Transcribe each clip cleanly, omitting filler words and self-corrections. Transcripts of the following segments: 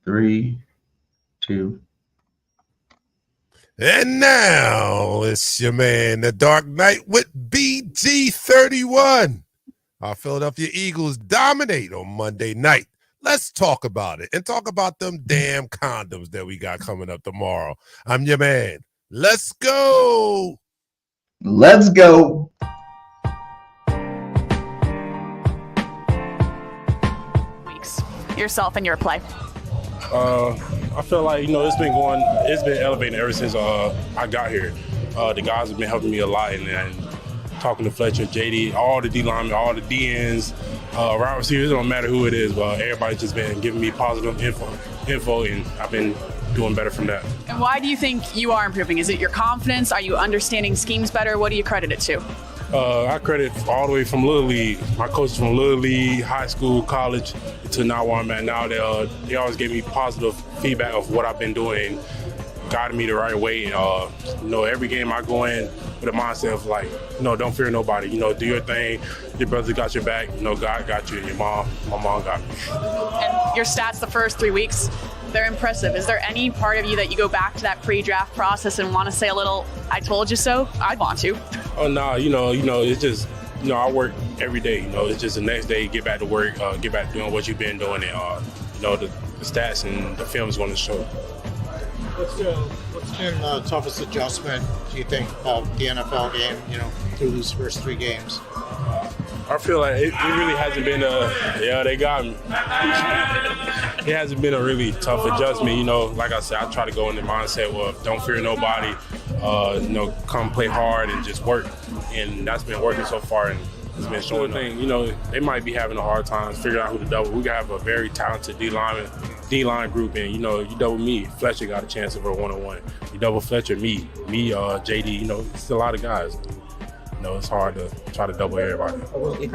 3, 2. And now it's your man, the Dark Knight with BG31. Our Philadelphia Eagles dominate on Monday night. Let's talk about it and talk about them damn condoms that we got coming up tomorrow. I'm your man. Let's go. Let's go. Weeks. Yourself and your play. I feel like, it's been elevating ever since I got here. The guys have been helping me a lot, and talking to Fletcher, JD, all the D linemen, all the DNs, around receivers, it don't matter who it is, but everybody's just been giving me positive info, and I've been doing better from that. And why do you think you are improving? Is it your confidence? Are you understanding schemes better? What do you credit it to? I credit all the way from Little League. My coaches from Little League, high school, college, to now where I'm at now. They always give me positive feedback of what I've been doing, guiding me the right way. And, every game I go in with a mindset of like, don't fear nobody. Do your thing. Your brother got your back. God got you. And my mom got me. And your stats the first 3 weeks, they're impressive. Is there any part of you that you go back to that pre-draft process and want to say a little, I told you so? I'd want to. Oh, no, it's just, I work every day. It's just the next day, get back to work, get back to doing what you've been doing. And, the stats and the film is going to show. What's been the toughest adjustment, do you think, about the NFL game, through these first 3 games? I feel like it really hasn't been they got me. It hasn't been a really tough adjustment. Like I said, I try to go in the mindset of don't fear nobody, come play hard and just work. And that's been working so far, and it's been showing thing. They might be having a hard time figuring out who to double. We have a very talented D-line group, and you double me, Fletcher got a chance of a one-on-one. You double Fletcher, me, JD, it's a lot of guys. It's hard to try to double everybody. If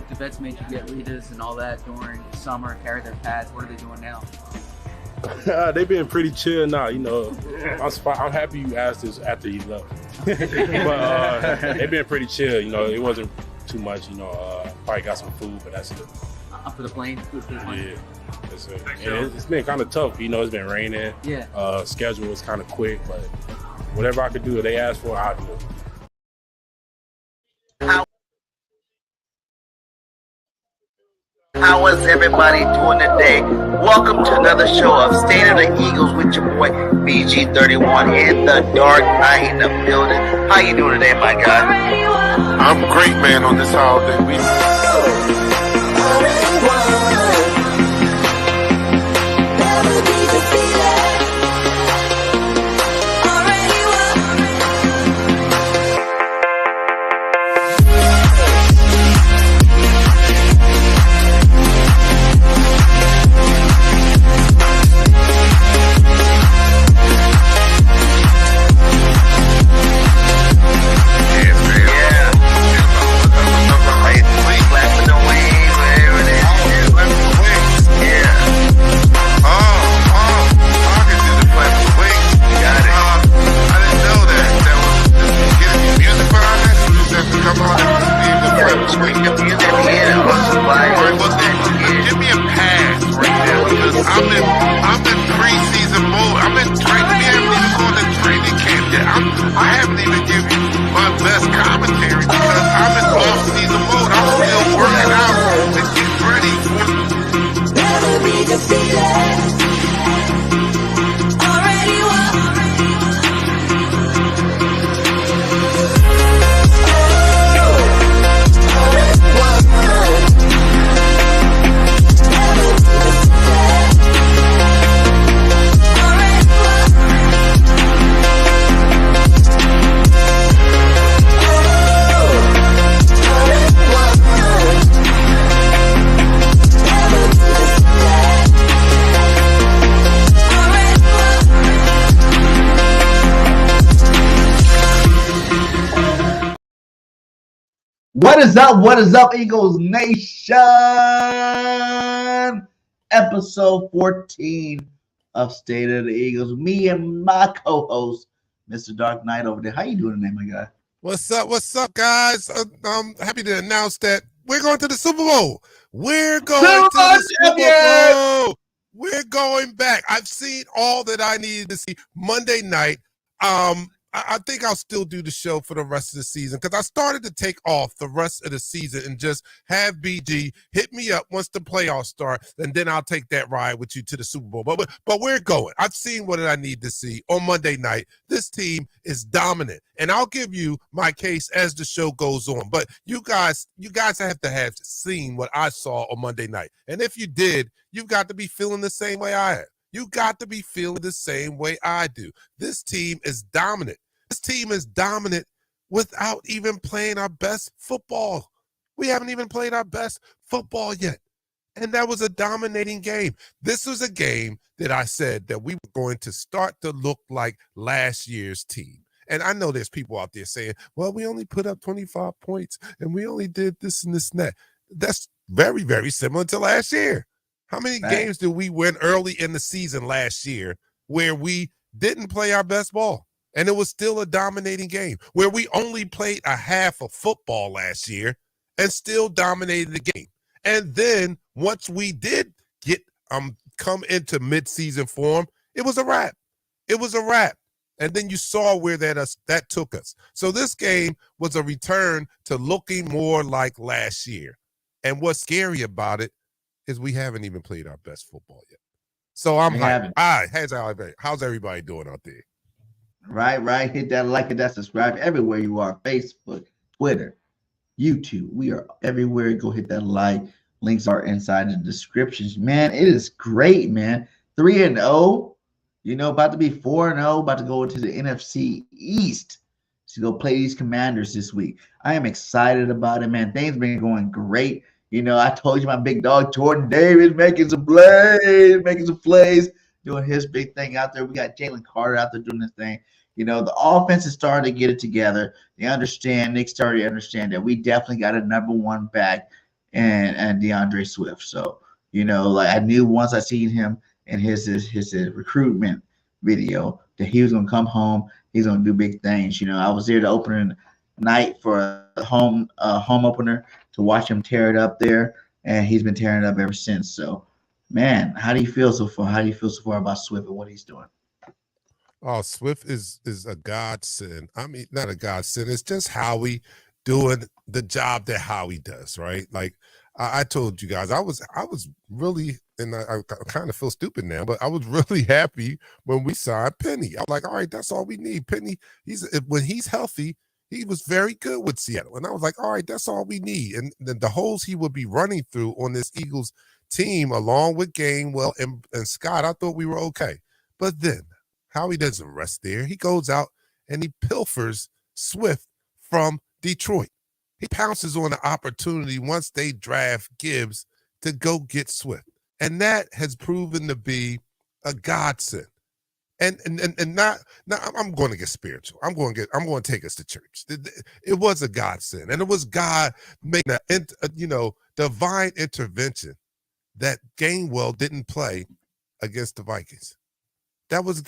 the vets made you get readers and all that during summer, carry their pads, what are they doing now? They've been pretty chill now. I'm happy you asked this after you left. But they've been pretty chill. It wasn't too much. Probably got some food, but that's it. Up for the plane? Food for the plane? Yeah. That's it. It's been kind of tough. It's been raining. Yeah. Schedule was kind of quick, but whatever I could do, if they asked for, I'll do it. How is everybody doing today? Welcome to another show of State of the Eagles with your boy BG31 and the Dark Knight in the building. How you doing today, my guy? I'm great, man, on this holiday week. What is up? What is up, Eagles Nation? Episode 14 of State of the Eagles. Me and my co-host, Mr. Dark Knight over there. How you doing today, my guy? What's up, guys? I'm happy to announce that we're going to the Super Bowl. We're going to the Super going back. I've seen all that I needed to see Monday night. I think I'll still do the show for the rest of the season because I started to take off the rest of the season and just have BG hit me up once the playoffs start, and then I'll take that ride with you to the Super Bowl. But we're going. I've seen what I need to see on Monday night. This team is dominant, and I'll give you my case as the show goes on. But you guys have to have seen what I saw on Monday night, and if you did, you've got to be feeling the same way I am. You got to be feeling the same way I do. This team is dominant. This team is dominant without even playing our best football. We haven't even played our best football yet. And that was a dominating game. This was a game that I said that we were going to start to look like last year's team. And I know there's people out there saying, well, we only put up 25 points and we only did this and this and that. That's very, very similar to last year. How many games did we win early in the season last year where we didn't play our best ball? And it was still a dominating game where we only played a half of football last year and still dominated the game. And then once we did get come into midseason form, it was a wrap. It was a wrap. And then you saw where that took us. So this game was a return to looking more like last year. And what's scary about it is we haven't even played our best football yet. So I'm hyped. All right, how's everybody doing out there? Right. Hit that like and that subscribe everywhere you are. Facebook, Twitter, YouTube. We are everywhere. Go hit that like. Links are inside the descriptions. Man, it is great, man. 3-0. About to be 4-0. About to go into the NFC East to go play these Commanders this week. I am excited about it, man. Things been going great. I told you my big dog Jordan Davis making some plays, doing his big thing out there. We got Jalen Carter out there doing this thing. The offense is starting to get it together. Nick's starting to understand that we definitely got a number one back and DeAndre Swift. So, I knew once I seen him in his recruitment video that he was going to come home. He's going to do big things. I was there to opening night for a home opener to watch him tear it up there, and he's been tearing it up ever since. So, man, how do you feel so far? How do you feel so far about Swift and what he's doing? Oh, Swift is a godsend. I mean, not a godsend. It's just Howie doing the job that Howie does, right? Like I told you guys, I was really, and I kind of feel stupid now, but I was really happy when we signed Penny. I was like, all right, that's all we need. Penny, when he's healthy, he was very good with Seattle. And I was like, all right, that's all we need. And the holes he would be running through on this Eagles team, along with Gainwell and Scott, I thought we were okay. But then Howie doesn't rest there. He goes out and he pilfers Swift from Detroit. He pounces on the opportunity once they draft Gibbs to go get Swift. And that has proven to be a godsend. And not I'm going to get spiritual. I'm going to take us to church. It was a godsend. And it was God making divine intervention that Gainwell didn't play against the Vikings. That was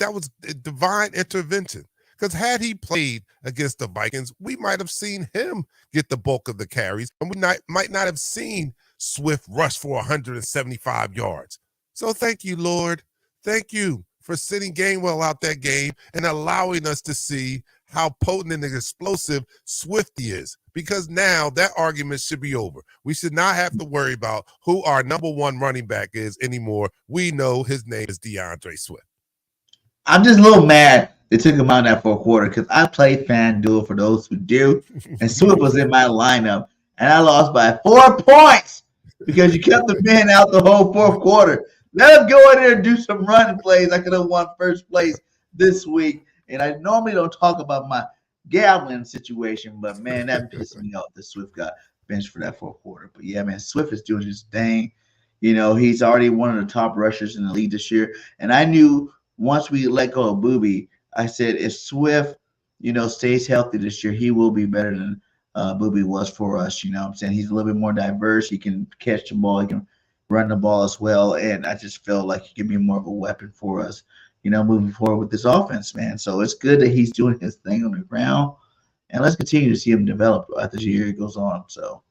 divine intervention. Because had he played against the Vikings, we might have seen him get the bulk of the carries, and we might not have seen Swift rush for 175 yards. So thank you, Lord. Thank you for sending Gainwell out that game and allowing us to see how potent and explosive Swifty is. Because now that argument should be over. We should not have to worry about who our number one running back is anymore. We know his name is DeAndre Swift. I'm just a little mad they took him out in that fourth quarter because I played FanDuel for those who do, and Swift was in my lineup, and I lost by 4 points because you kept the man out the whole fourth quarter. Let him go in there and do some running plays. I could have won first place this week, and I normally don't talk about my gambling situation, but, man, that pissed me off that Swift got benched for that fourth quarter. But, yeah, man, Swift is doing his thing. He's already one of the top rushers in the league this year, and I knew once we let go of Boobie, I said if Swift, stays healthy this year, he will be better than Boobie was for us. I'm saying? He's a little bit more diverse. He can catch the ball. He can run the ball as well. And I just feel like he can be more of a weapon for us, moving forward with this offense, man. So it's good that he's doing his thing on the ground. And let's continue to see him develop as the year goes on. So.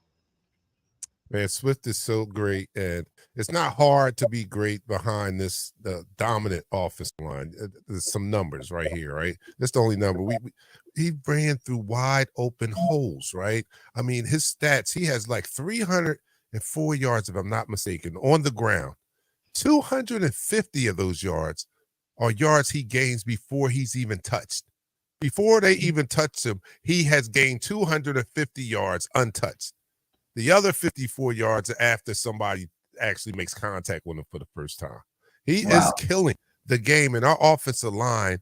Man, Swift is so great, and it's not hard to be great behind the dominant offensive line. There's some numbers right here, right? That's the only number. He ran through wide open holes, right? I mean, his stats, he has like 304 yards, if I'm not mistaken, on the ground. 250 of those yards are yards he gains before he's even touched. Before they even touch him, he has gained 250 yards untouched. The other 54 yards are after somebody actually makes contact with him for the first time. He is killing the game, and our offensive line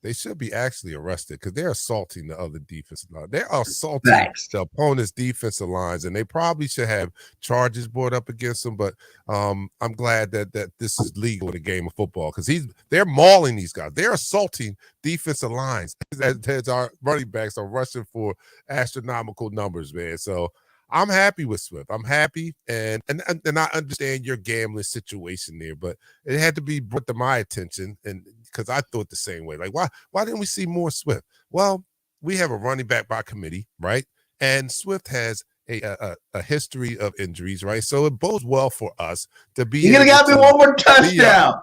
they should be actually arrested because they're assaulting the other defensive line. They're assaulting the opponent's defensive lines, and they probably should have charges brought up against them. But I'm glad that this is legal in the game of football because they're mauling these guys. They're assaulting defensive lines as our running backs are rushing for astronomical numbers, man. So I'm happy with Swift. I'm happy, and I understand your gambling situation there, but it had to be brought to my attention, and because I thought the same way. Like, why didn't we see more Swift? Well, we have a running back by committee, right? And Swift has a history of injuries, right? So it bodes well for us to be. You're gonna get me one more touchdown.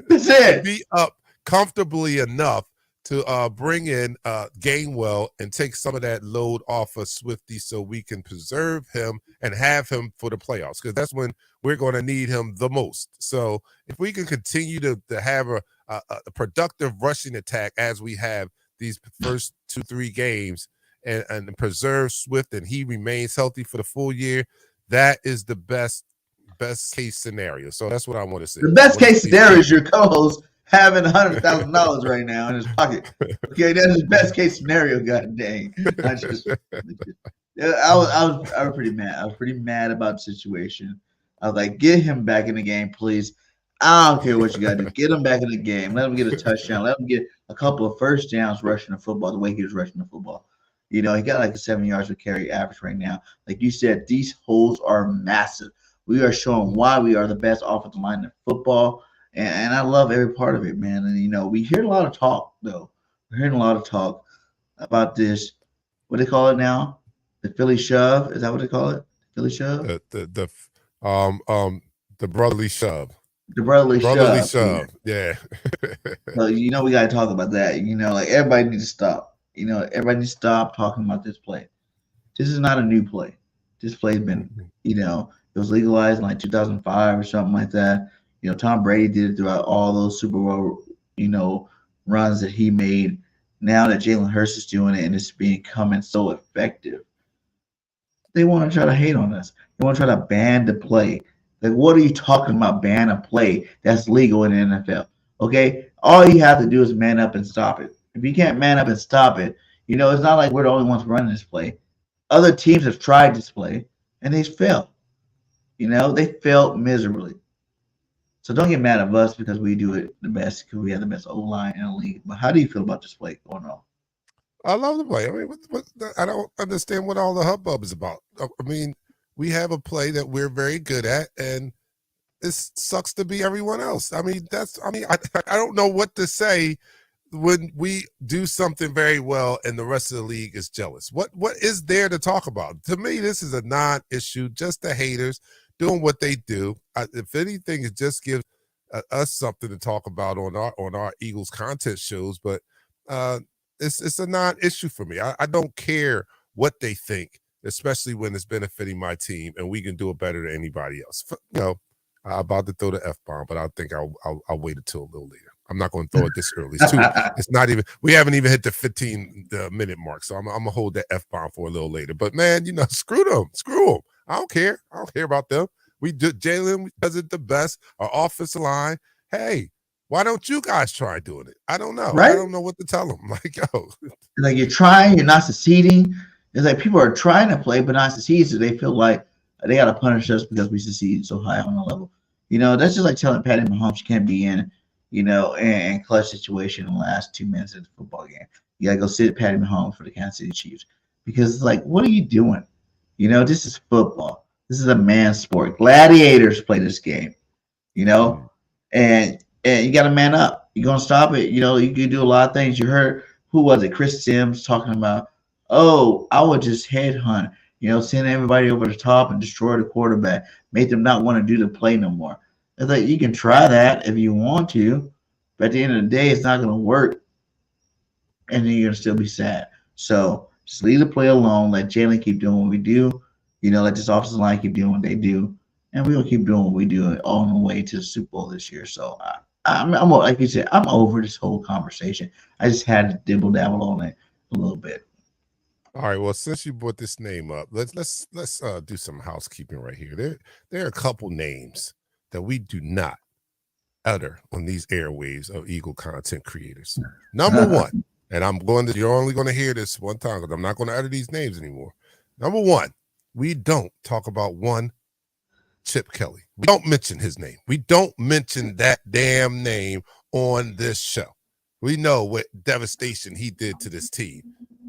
That's it. Be up comfortably enough to bring in Gainwell and take some of that load off of Swifty so we can preserve him and have him for the playoffs because that's when we're going to need him the most. So if we can continue to have a productive rushing attack as we have these first 2-3 games and preserve Swift and he remains healthy for the full year, that is the best case scenario. So that's what I want to say. The best case scenario is your co-host having $100,000 right now in his pocket. Okay, that's his best case scenario. God dang! I was pretty mad. I was pretty mad about the situation. I was like, get him back in the game, please. I don't care what you got to do. Get him back in the game. Let him get a touchdown. Let him get a couple of first downs rushing the football the way he was rushing the football. You know, he got like a 7 yards per carry average right now. Like you said, these holes are massive. We are showing why we are the best offensive line in football. And I love every part of it, man. And, you know, we hear a lot of talk, though. We're hearing a lot of talk about this. What do they call it now? The Philly shove? Is that what they call it? Philly shove? The brotherly shove. The brotherly shove. Yeah. So, you know, we got to talk about that. You know, like everybody needs to stop. You know, everybody needs to stop talking about this play. This is not a new play. This play's been, you know, it was legalized in like 2005 or something like that. You know, Tom Brady did it throughout all those Super Bowl, you know, runs that he made. Now that Jalen Hurts is doing it and it's becoming so effective, they want to try to hate on us. They want to try to ban the play. Like, what are you talking about, ban a play that's legal in the NFL? Okay? All you have to do is man up and stop it. If you can't man up and stop it, you know, it's not like we're the only ones running this play. Other teams have tried this play, and they failed. You know, they failed miserably. So don't get mad at us because we do it the best because we have the best O-line in the league. But how do you feel about this play going on? I love the play. I mean, I don't understand what all the hubbub is about. I mean, we have a play that we're very good at, and it sucks to be everyone else. I mean, I don't know what to say when we do something very well and the rest of the league is jealous. What is there to talk about? To me, this is a non-issue, just the haters doing what they do. If anything, it just gives us something to talk about on our Eagles content shows. But it's a non-issue for me. I don't care what they think, especially when it's benefiting my team and we can do it better than anybody else. You know, I'm about to throw the F-bomb, but I think I'll wait until a little later. I'm not going to throw it this early. It's not even. We haven't even hit the 15-minute mark, so I'm gonna hold that F-bomb for a little later. But man, you know, screw them. I don't care. I don't care about them. Jalen does it the best. Our offensive line. Hey, why don't you guys try doing it? I don't know. Right? I don't know what to tell them. Like, yo, like you're trying, you're not succeeding. It's like people are trying to play but not succeed, so they feel like they got to punish us because we succeed so high on the level. You know, that's just like telling Patty Mahomes she can't be in, you know, in clutch situation in the last 2 minutes of the football game. You got to go sit Patty Mahomes for the Kansas City Chiefs because it's like, what are you doing? You know, this is football. This is a man's sport. Gladiators play this game, you know, and you got to man up. You're going to stop it. You know, you can do a lot of things. You heard, who was it? Chris Sims talking about, oh, I would just headhunt Send everybody over the top and destroy the quarterback, make them not want to do the play no more. It's like you can try that if you want to, but at the end of the day, it's not going to work, and then you're going to still be sad. So just leave the play alone. Let Jalen keep doing what we do. Let this offensive line keep doing what they do, and we're going to keep doing what we do all the way to the Super Bowl this year. So I'm like you said, I'm over this whole conversation. I just had to dibble dabble on it a little bit. All right. Well, since you brought this name up, let's do some housekeeping right here. There are a couple names that we do not utter on these airwaves of Eagle content creators. Number one, and you're only going to hear this one time because I'm not going to utter these names anymore. Number one, we don't talk about one Chip Kelly. We don't mention his name. We don't mention that damn name on this show. We know what devastation he did to this team,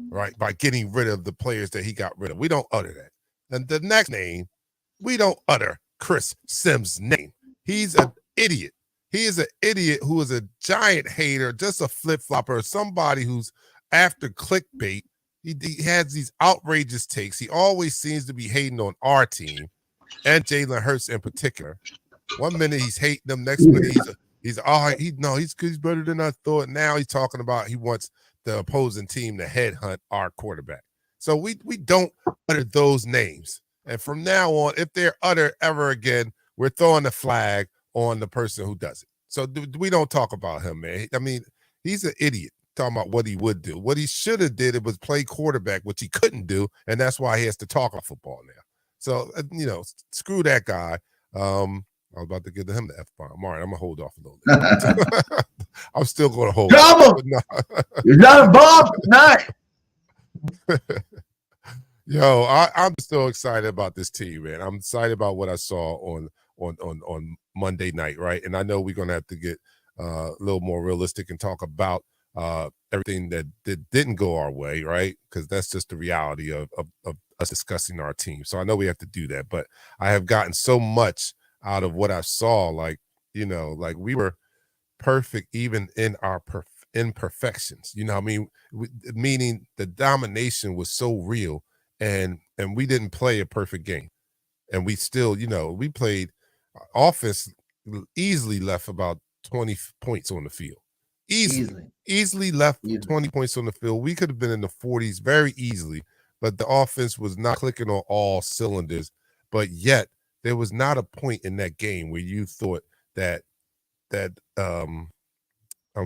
right? By getting rid of the players that he got rid of. We don't utter that. And the next name, we don't utter Chris Sims' name. He's an idiot. He is an idiot who is a giant hater, just a flip-flopper, somebody who's after clickbait. He has these outrageous takes. He always seems to be hating on our team and Jalen Hurts in particular. 1 minute he's hating them, next minute he's better than I thought. Now he's talking about he wants the opposing team to headhunt our quarterback. So we don't utter those names. And from now on, if they're uttered ever again, we're throwing the flag on the person who does it. So we don't talk about him, man. I mean, he's an idiot talking about what he would do. What he should have did was play quarterback, which he couldn't do, and that's why he has to talk about football now. So, screw that guy. I was about to give him the F-bomb. All right, I'm going to hold off a little bit. I'm still going to hold off. You're not a bomb tonight. Yo, I'm still excited about this team, man. I'm excited about what I saw on Monday night, right? And I know we're going to have to get a little more realistic and talk about everything that didn't go our way, right? Because that's just the reality of us discussing our team. So I know we have to do that, but I have gotten so much out of what I saw, like we were perfect even in our imperfections. I mean, meaning the domination was so real, and we didn't play a perfect game, and we still, we played offense easily left about 20 points on the field. Easily left 20 points on the field. We could have been in the 40s very easily, but the offense was not clicking on all cylinders. But yet there was not a point in that game where you thought that I'm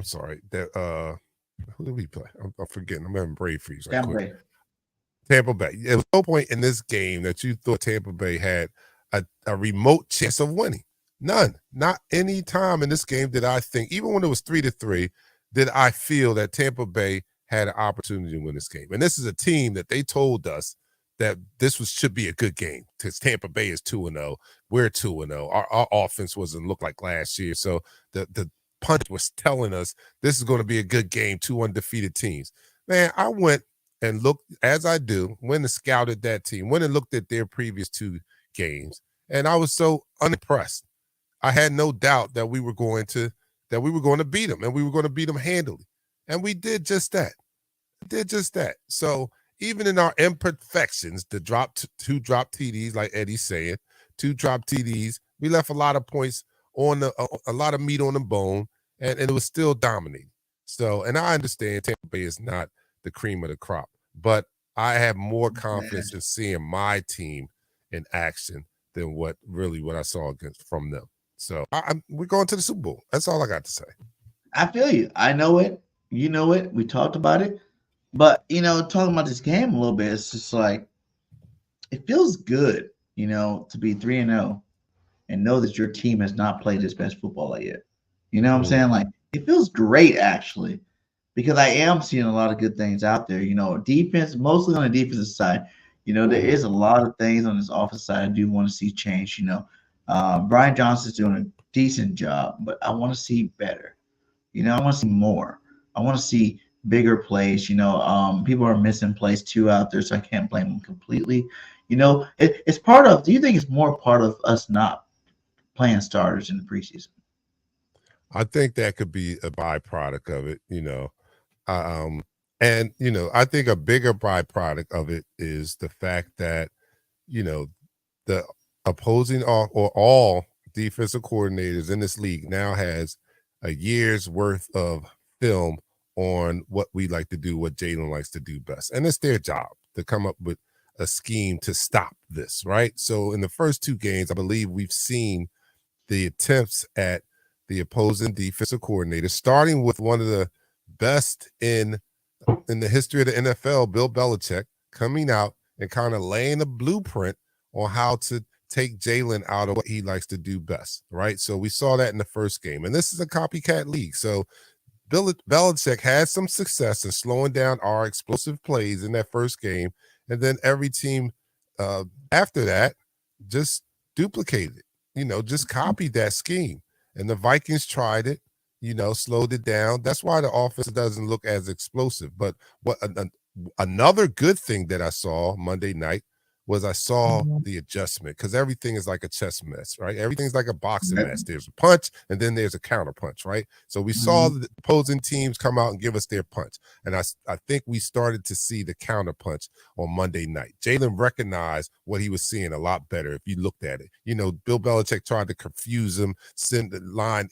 sorry, who did we play? I'm forgetting. I'm having brain freeze. Tampa Bay. There was no point in this game that you thought Tampa Bay had a remote chance of winning. None. Not any time in this game did I think, even when it was 3-3, did I feel that Tampa Bay had an opportunity to win this game. And this is a team that they told us that should be a good game because Tampa Bay is 2-0. We're 2-0. Our offense wasn't look like last year. So the punch was telling us this is going to be a good game, 2 undefeated teams. Man, I went and looked, as I do, went and scouted that team, went and looked at their previous 2 games, and I was so unimpressed. I had no doubt that we were going to beat them, and we were going to beat them handily. And we did just that. So even in our imperfections, the two drop TDs, like Eddie's saying, 2 drop TDs, we left a lot of points on a lot of meat on the bone, and it was still dominating. So, and I understand Tampa Bay is not the cream of the crop, but I have more confidence in seeing my team in action than what I saw from them. So we're going to the Super Bowl. That's all I got to say. I feel you. I know it. You know it. We talked about it. But, talking about this game a little bit, it's just like, it feels good, to be 3-0 and know that your team has not played its best football yet. You know what I'm saying? Like, it feels great, actually, because I am seeing a lot of good things out there. Defense, mostly on the defensive side, there is a lot of things on this offensive side I do want to see change. Brian Johnson's doing a decent job, but I want to see better. I want to see more. I want to see bigger plays. People are missing plays too out there, so I can't blame them completely. It's part of. Do you think it's more part of us not playing starters in the preseason? I think that could be a byproduct of it. And I think a bigger byproduct of it is the fact that you know, the opposing or all defensive coordinators in this league now has a year's worth of film on what we like to do, what Jalen likes to do best. And it's their job to come up with a scheme to stop this, right? So in the first 2 games, I believe we've seen the attempts at the opposing defensive coordinator, starting with one of the best in the history of the NFL, Bill Belichick, coming out and kind of laying a blueprint on how to take Jalen out of what he likes to do best, right? So we saw that in the first game. And this is a copycat league. So Belichick had some success in slowing down our explosive plays in that first game. And then every team after that just duplicated it, just copied that scheme. And the Vikings tried it, slowed it down. That's why the offense doesn't look as explosive. But what another good thing that I saw Monday night was I saw the adjustment, because everything is like a chess match, right? Everything's like a boxing match. There's a punch and then there's a counter punch, right? So we saw the opposing teams come out and give us their punch. And I think we started to see the counter punch on Monday night. Jalen recognized what he was seeing a lot better if you looked at it. Bill Belichick tried to confuse him, send the line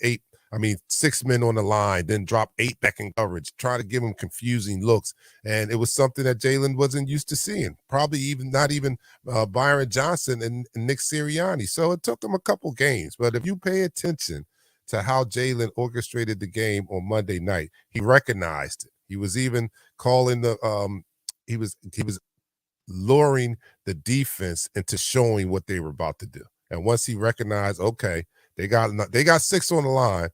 6 men on the line, then drop 8 back in coverage, try to give him confusing looks. And it was something that Jalen wasn't used to seeing, probably not even Byron Johnson and Nick Sirianni. So it took him a couple games. But if you pay attention to how Jalen orchestrated the game on Monday night, he recognized it. He was even calling he was luring the defense into showing what they were about to do. And once he recognized, okay, they got 6 on the line,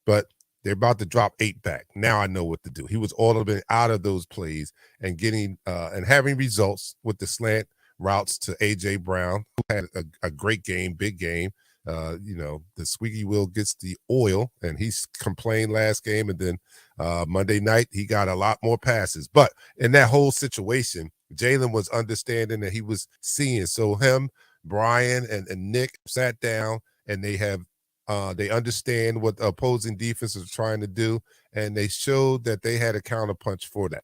but they're about to drop 8 back. Now I know what to do. He was audible out of those plays and getting and having results with the slant routes to A.J. Brown, who had a great game, big game. The squeaky wheel gets the oil, and he's complained last game. And then Monday night, he got a lot more passes. But in that whole situation, Jalen was understanding that he was seeing. So him, Brian, and Nick sat down, and they understand what the opposing defense is trying to do, and they showed that they had a counterpunch for that.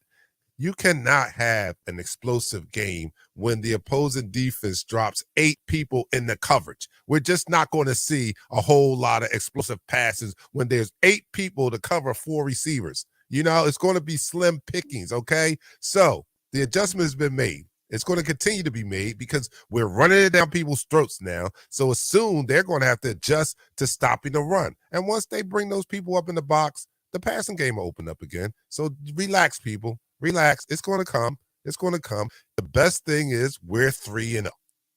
You cannot have an explosive game when the opposing defense drops 8 people in the coverage. We're just not going to see a whole lot of explosive passes when there's 8 people to cover 4 receivers. It's going to be slim pickings, okay? So the adjustment has been made. It's going to continue to be made because we're running it down people's throats now. So soon they're going to have to adjust to stopping the run. And once they bring those people up in the box, the passing game will open up again. So relax, people. Relax. It's going to come. It's going to come. The best thing is we're 3-0.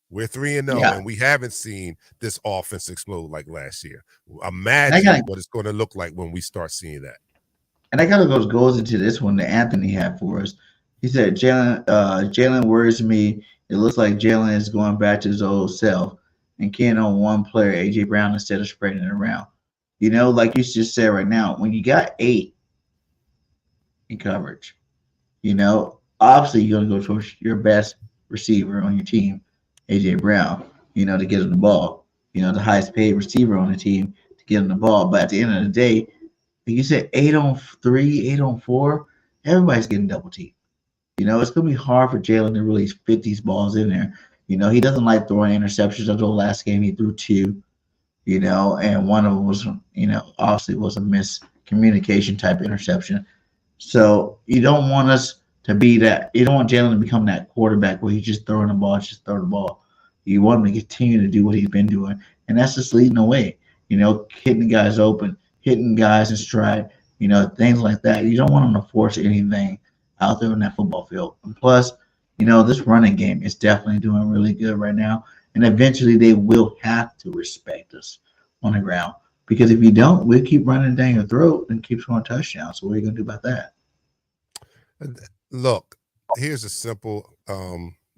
We're 3-0, and we haven't seen this offense explode like last year. Imagine what it's going to look like when we start seeing that. And that kind of goes into this one that Anthony had for us. He said, Jalen worries me. It looks like Jalen is going back to his old self and keying on one player, A.J. Brown, instead of spreading it around. Like you just said right now, when you got 8 in coverage, obviously you're going to go towards your best receiver on your team, A.J. Brown, to get him the ball. The highest paid receiver on the team to get him the ball. But at the end of the day, like you said, 8 on 3, 8 on 4, everybody's getting double teamed. It's going to be hard for Jalen to really fit these balls in there. He doesn't like throwing interceptions. Until last game, he threw 2, and one of them was, obviously was a miscommunication type interception. So you don't want us to be that. You don't want Jalen to become that quarterback where he's just throwing the ball, just throw the ball. You want him to continue to do what he's been doing, and that's just leading the way. Hitting guys open, hitting guys in stride, things like that. You don't want him to force anything out there in that football field. And plus, this running game is definitely doing really good right now. And eventually they will have to respect us on the ground. Because if you don't, we'll keep running down your throat and keep scoring touchdowns. So what are you going to do about that? Look, here's a simple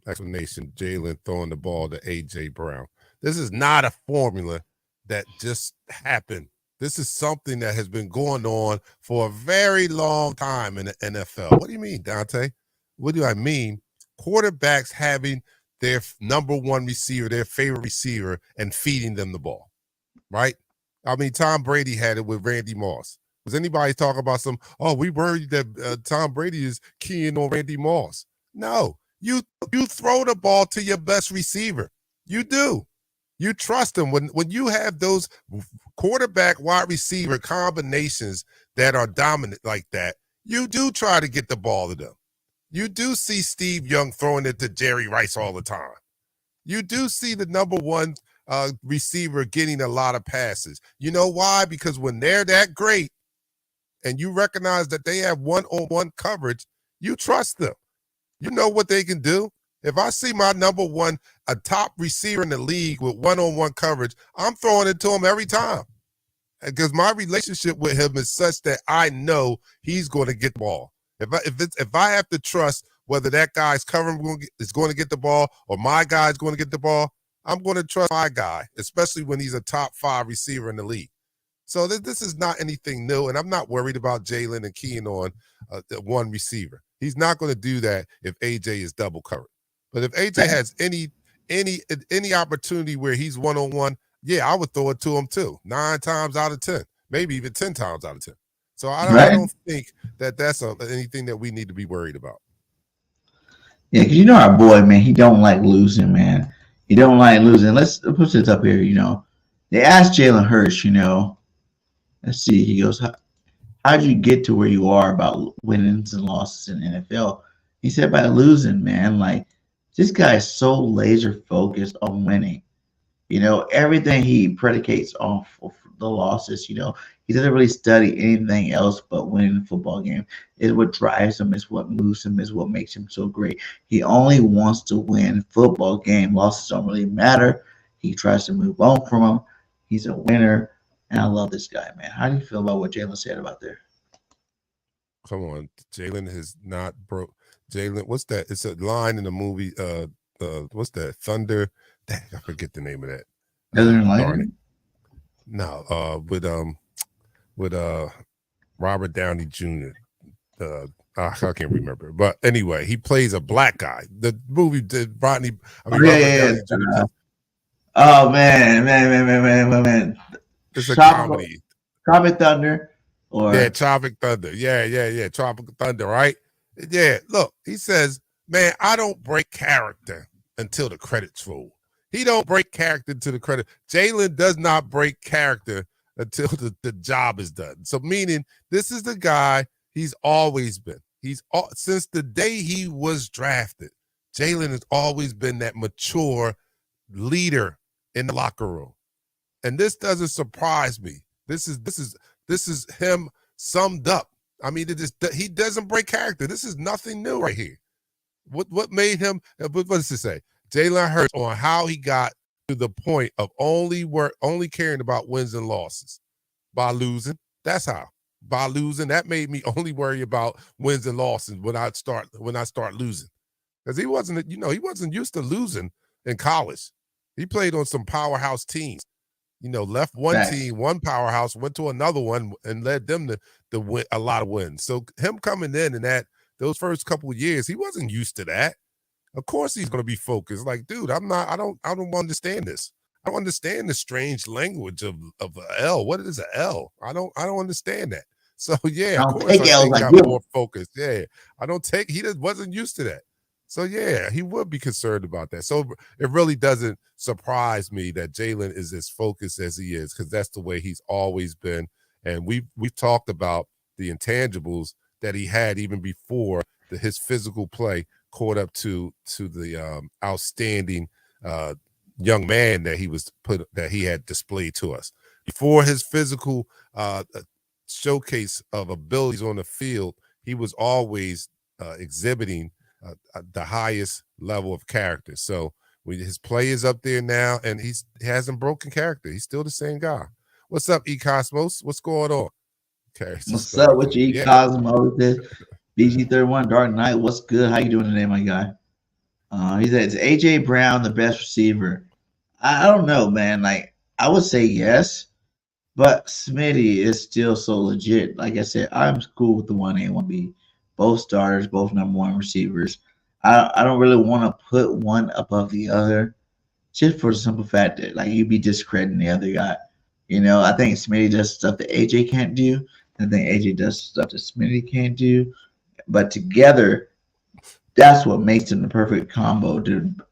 explanation. Jalen throwing the ball to A.J. Brown. This is not a formula that just happened. This is something that has been going on for a very long time in the NFL. What do you mean, Dante? What do I mean? Quarterbacks having their number one receiver, their favorite receiver, and feeding them the ball, right? Tom Brady had it with Randy Moss. Was anybody talking about we worried that Tom Brady is keying on Randy Moss? No, You throw the ball to your best receiver. You do. You trust him. When you have those quarterback wide receiver combinations that are dominant like that, you do try to get the ball to them. You do see Steve Young throwing it to Jerry Rice all the time. You do see the number one receiver getting a lot of passes. You know why? Because when they're that great and you recognize that they have one-on-one coverage, you trust them. You know what they can do. If I see my number one, a top receiver in the league with one-on-one coverage, I'm throwing it to him every time. Because my relationship with him is such that I know he's going to get the ball. If I have to trust whether that guy's covering is going to get the ball or my guy's going to get the ball, I'm going to trust my guy, especially when he's a top 5 receiver in the league. So this is not anything new, and I'm not worried about Jalen and keying on one receiver. He's not going to do that if AJ is double covered. But if AJ has any opportunity where he's one-on-one, yeah, I would throw it to him too. 9 times out of 10, maybe even 10 times out of 10. So I don't think that's anything that we need to be worried about. Yeah, because you know our boy, man, he don't like losing, man. He don't like losing. Let's put this up here, They asked Jalen Hurts, let's see. He goes, how'd you get to where you are about winnings and losses in the NFL? He said by losing, man. Like, this guy is so laser focused on winning. Everything he predicates on for the losses, he doesn't really study anything else but winning the football game. It's what drives him, it's what moves him, it's what makes him so great. He only wants to win football game. Losses don't really matter. He tries to move on from them. He's a winner, and I love this guy, man. How do you feel about what Jalen said about there? Come on, Jalen has not broke. Jalen, what's that? It's a line in the movie. What's that? Thunder. Dang, I forget the name of that. Darn it. No, with Robert Downey Jr. I can't remember, but anyway, he plays a black guy. The movie did Rodney. Oh man. It's a comedy. Tropic Thunder, Tropic Thunder. Yeah. Tropic Thunder, right? Yeah. Look, he says, man, I don't break character until the credits roll. He don't break character until the credit. Jalen does not break character until the job is done. So meaning this is the guy he's always been. Since the day he was drafted, Jalen has always been that mature leader in the locker room. And this doesn't surprise me. This is him summed up. I mean, he doesn't break character. This is nothing new right here. What made him, what does it say? Jalen Hurts on how he got to the point of only caring about wins and losses by losing. That's how. By losing, that made me only worry about wins and losses when I start losing. Because he wasn't used to losing in college. He played on some powerhouse teams. Left one team, one powerhouse, went to another one and led them to win a lot of wins. So him coming in and those first couple of years, he wasn't used to that. Of course he's going to be focused. Like, dude, I don't understand this. I don't understand the strange language of a L. What is an L? I don't understand that. So yeah, of course I got more focused. Yeah. He wasn't used to that. So yeah, he would be concerned about that. So it really doesn't surprise me that Jalen is as focused as he is, because that's the way he's always been. And we've talked about the intangibles that he had even before his physical play caught up to the outstanding young man that he had displayed to us. Before his physical showcase of abilities on the field, he was always exhibiting the highest level of character. So his play is up there now, and he hasn't broken character. He's still the same guy. What's up, E-Cosmos? What's going on? Okay. What's up with you, E-Cosmos? BG31 Dark Knight, what's good? How you doing today, my guy? He said, is AJ Brown the best receiver? I don't know, man. Like, I would say yes, but Smitty is still so legit. Like I said, I'm cool with the 1A, 1B. Both starters, both number one receivers. I don't really want to put one above the other, just for the simple fact that, like, you'd be discrediting the other guy. I think Smitty does stuff that AJ can't do. I think AJ does stuff that Smitty can't do. But together, that's what makes them the perfect combo.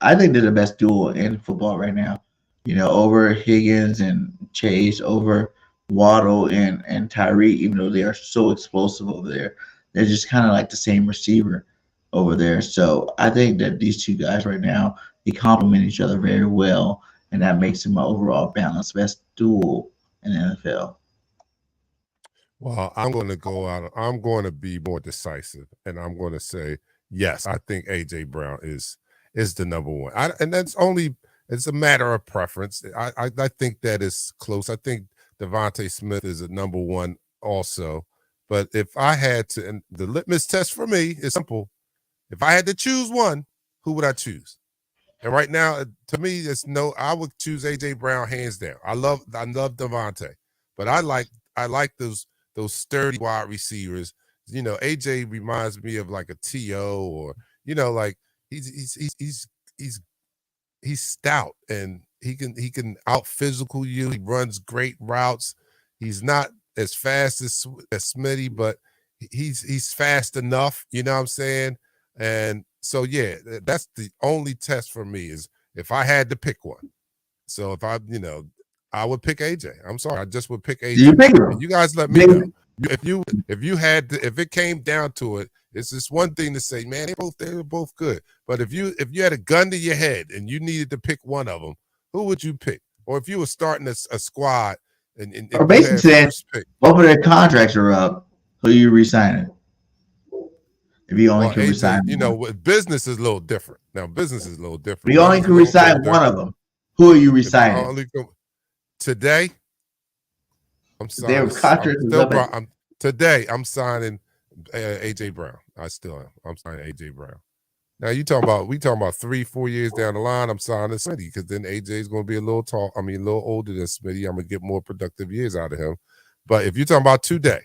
I think they're the best duo in football right now. Over Higgins and Chase, over Waddle and Tyree, even though they are so explosive over there. They're just kind of like the same receiver over there. So I think that these two guys right now, they complement each other very well, and that makes them an overall balanced best duo in the NFL. Well, I'm going to go out. I'm going to be more decisive, and I'm going to say yes. I think AJ Brown is the number one, and it's a matter of preference. I think that is close. I think Devontae Smith is a number one also, but if I had to, and the litmus test for me is simple. If I had to choose one, who would I choose? And right now, to me, I would choose AJ Brown hands down. I love Devontae, but I like those sturdy wide receivers. AJ reminds me of like a T.O. or like he's stout and he can out physical you. He runs great routes. He's not as fast as Smitty, but he's fast enough. You know what I'm saying? And so yeah, that's the only test for me is if I had to pick one. So if I would pick AJ. I'm sorry, I just would pick AJ. You pick him. And you guys let me know. If it came down to it, it's just one thing to say, man, they're both good. But if you had a gun to your head and you needed to pick one of them, who would you pick? Or if you were starting a squad and or basically saying both of their contracts are up, who you resigning? If you only can resign, business is a little different. Now, business is a little different. You only can resign one of them. Who are you resigning? Today, I'm signing. Today, I'm signing AJ Brown. I still am. I'm signing AJ Brown. Now we talking about 3-4 years down the line. I'm signing Smitty because then AJ is going to be a little older than Smitty. I'm going to get more productive years out of him. But if you're talking about today,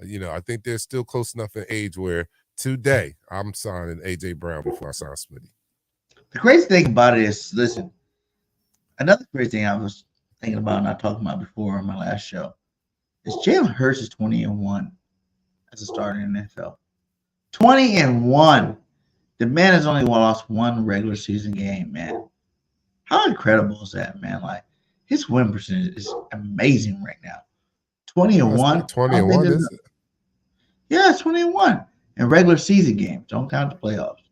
I think they're still close enough in age where today I'm signing AJ Brown before I sign Smitty. The crazy thing about it is, listen, another crazy thing I was thinking about and I talked about before on my last show is Jalen Hurts is 20-1 as a starter in the NFL. 20-1. The man has only lost one regular season game, man. How incredible is that, man? Like, his win percentage is amazing right now. 20-1. 20-1, is it? Yeah, it's 20-1 in regular season games. Don't count the playoffs.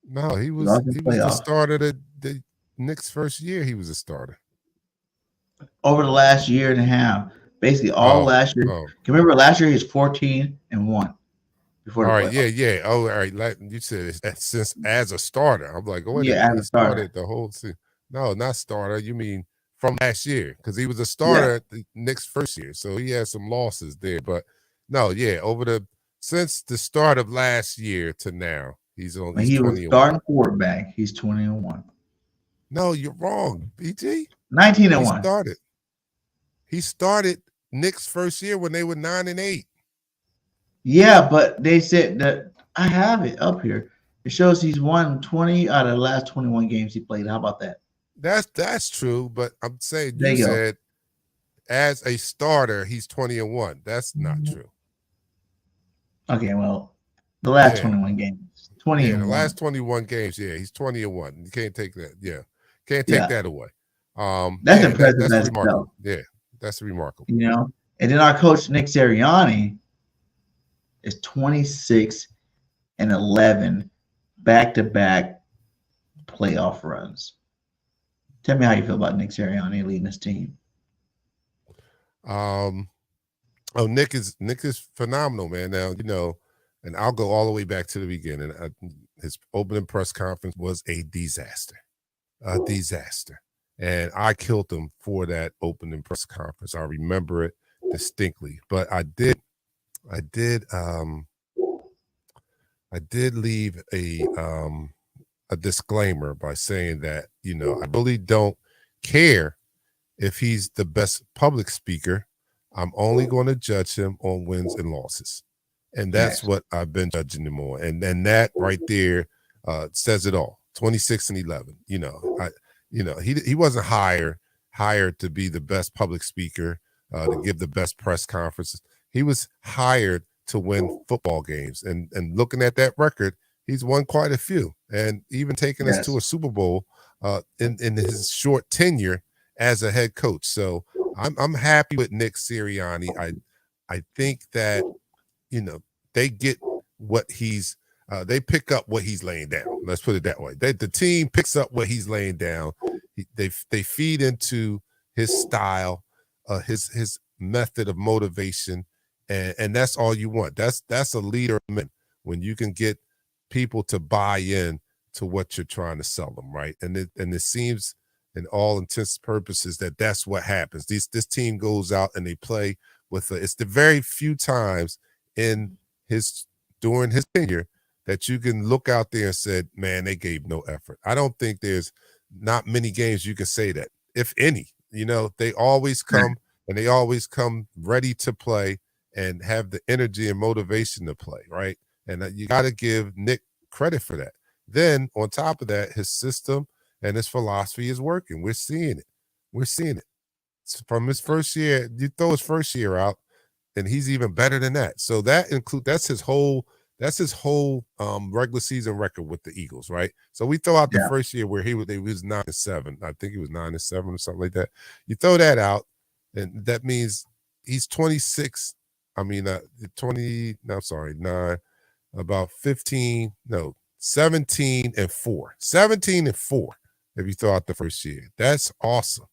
No, he was the starter the Knicks' first year. He was a starter. Over the last year and a half, basically all last year. Can you remember last year he was 14-1 before the playoffs. Yeah. Oh, all right. Like you said, since as a starter, I'm like, oh, he started the whole season. No, not starter. You mean from last year? Because he was a starter at the Knicks' first year, so he had some losses there. But no, since the start of last year to now, he was starting quarterback. He's 20-1. No, you're wrong, BG. 19-1. He started Knicks' first year when they were 9-8. Yeah, but they said that I have it up here. It shows he's won 20 out of the last 21 games he played. How about that? That's true, but I'm saying you said as a starter he's 20-1. That's not true. Okay, well, the last 21 games, 20. Yeah, the last 21 games, he's 20-1. You can't take that. Yeah, can't take that away. That's impressive. That's remarkable. Yeah, that's remarkable. And then our coach Nick Sirianni is 26-11 back-to-back playoff runs. Tell me how you feel about Nick Sirianni leading this team. Nick is phenomenal, man. Now, and I'll go all the way back to the beginning. His opening press conference was a disaster. And I killed him for that opening press conference. I remember it distinctly. But I did leave a disclaimer by saying that, I really don't care if he's the best public speaker. I'm only going to judge him on wins and losses. And that's what I've been judging him on. And then that right there says it all. 26-11. He wasn't hired to be the best public speaker, to give the best press conferences. He was hired to win football games. And looking at that record, he's won quite a few, and even taking us to a Super Bowl in his short tenure as a head coach. So I'm happy with Nick Sirianni. I think that, you know, they get what he's they pick up what he's laying down. Let's put it that way. The team picks up what he's laying down. They feed into his style, his method of motivation, and that's all you want. That's a leader when you can get people to buy in to what you're trying to sell them, right? And it seems, in all intents and purposes, that's what happens. This team goes out and they play with it's the very few times during his tenure that you can look out there and said, man, they gave no effort. I don't think there's not many games you can say that, if any. You know, they always come and they always come ready to play and have the energy and motivation to play, right? And you got to give Nick credit for that. Then on top of that, his system and his philosophy is working. We're seeing it. We're seeing it. From his first year, you throw his first year out, and he's even better than that. So that's his whole regular season record with the Eagles, right? So we throw out the first year where he was 9-7. I think he was 9-7 or something like that. You throw that out, and that means he's 26. I mean, 20. No, I'm sorry, 9. About 15. No, 17-4. 17-4. If you throw out the first year, that's awesome.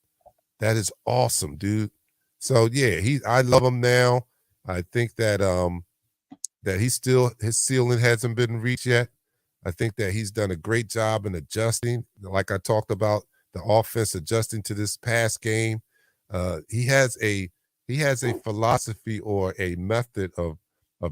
That is awesome, dude. So yeah, I love him now. I think that that his ceiling hasn't been reached yet. I think that he's done a great job in adjusting. Like I talked about, the offense adjusting to this past game. He has a philosophy or a method of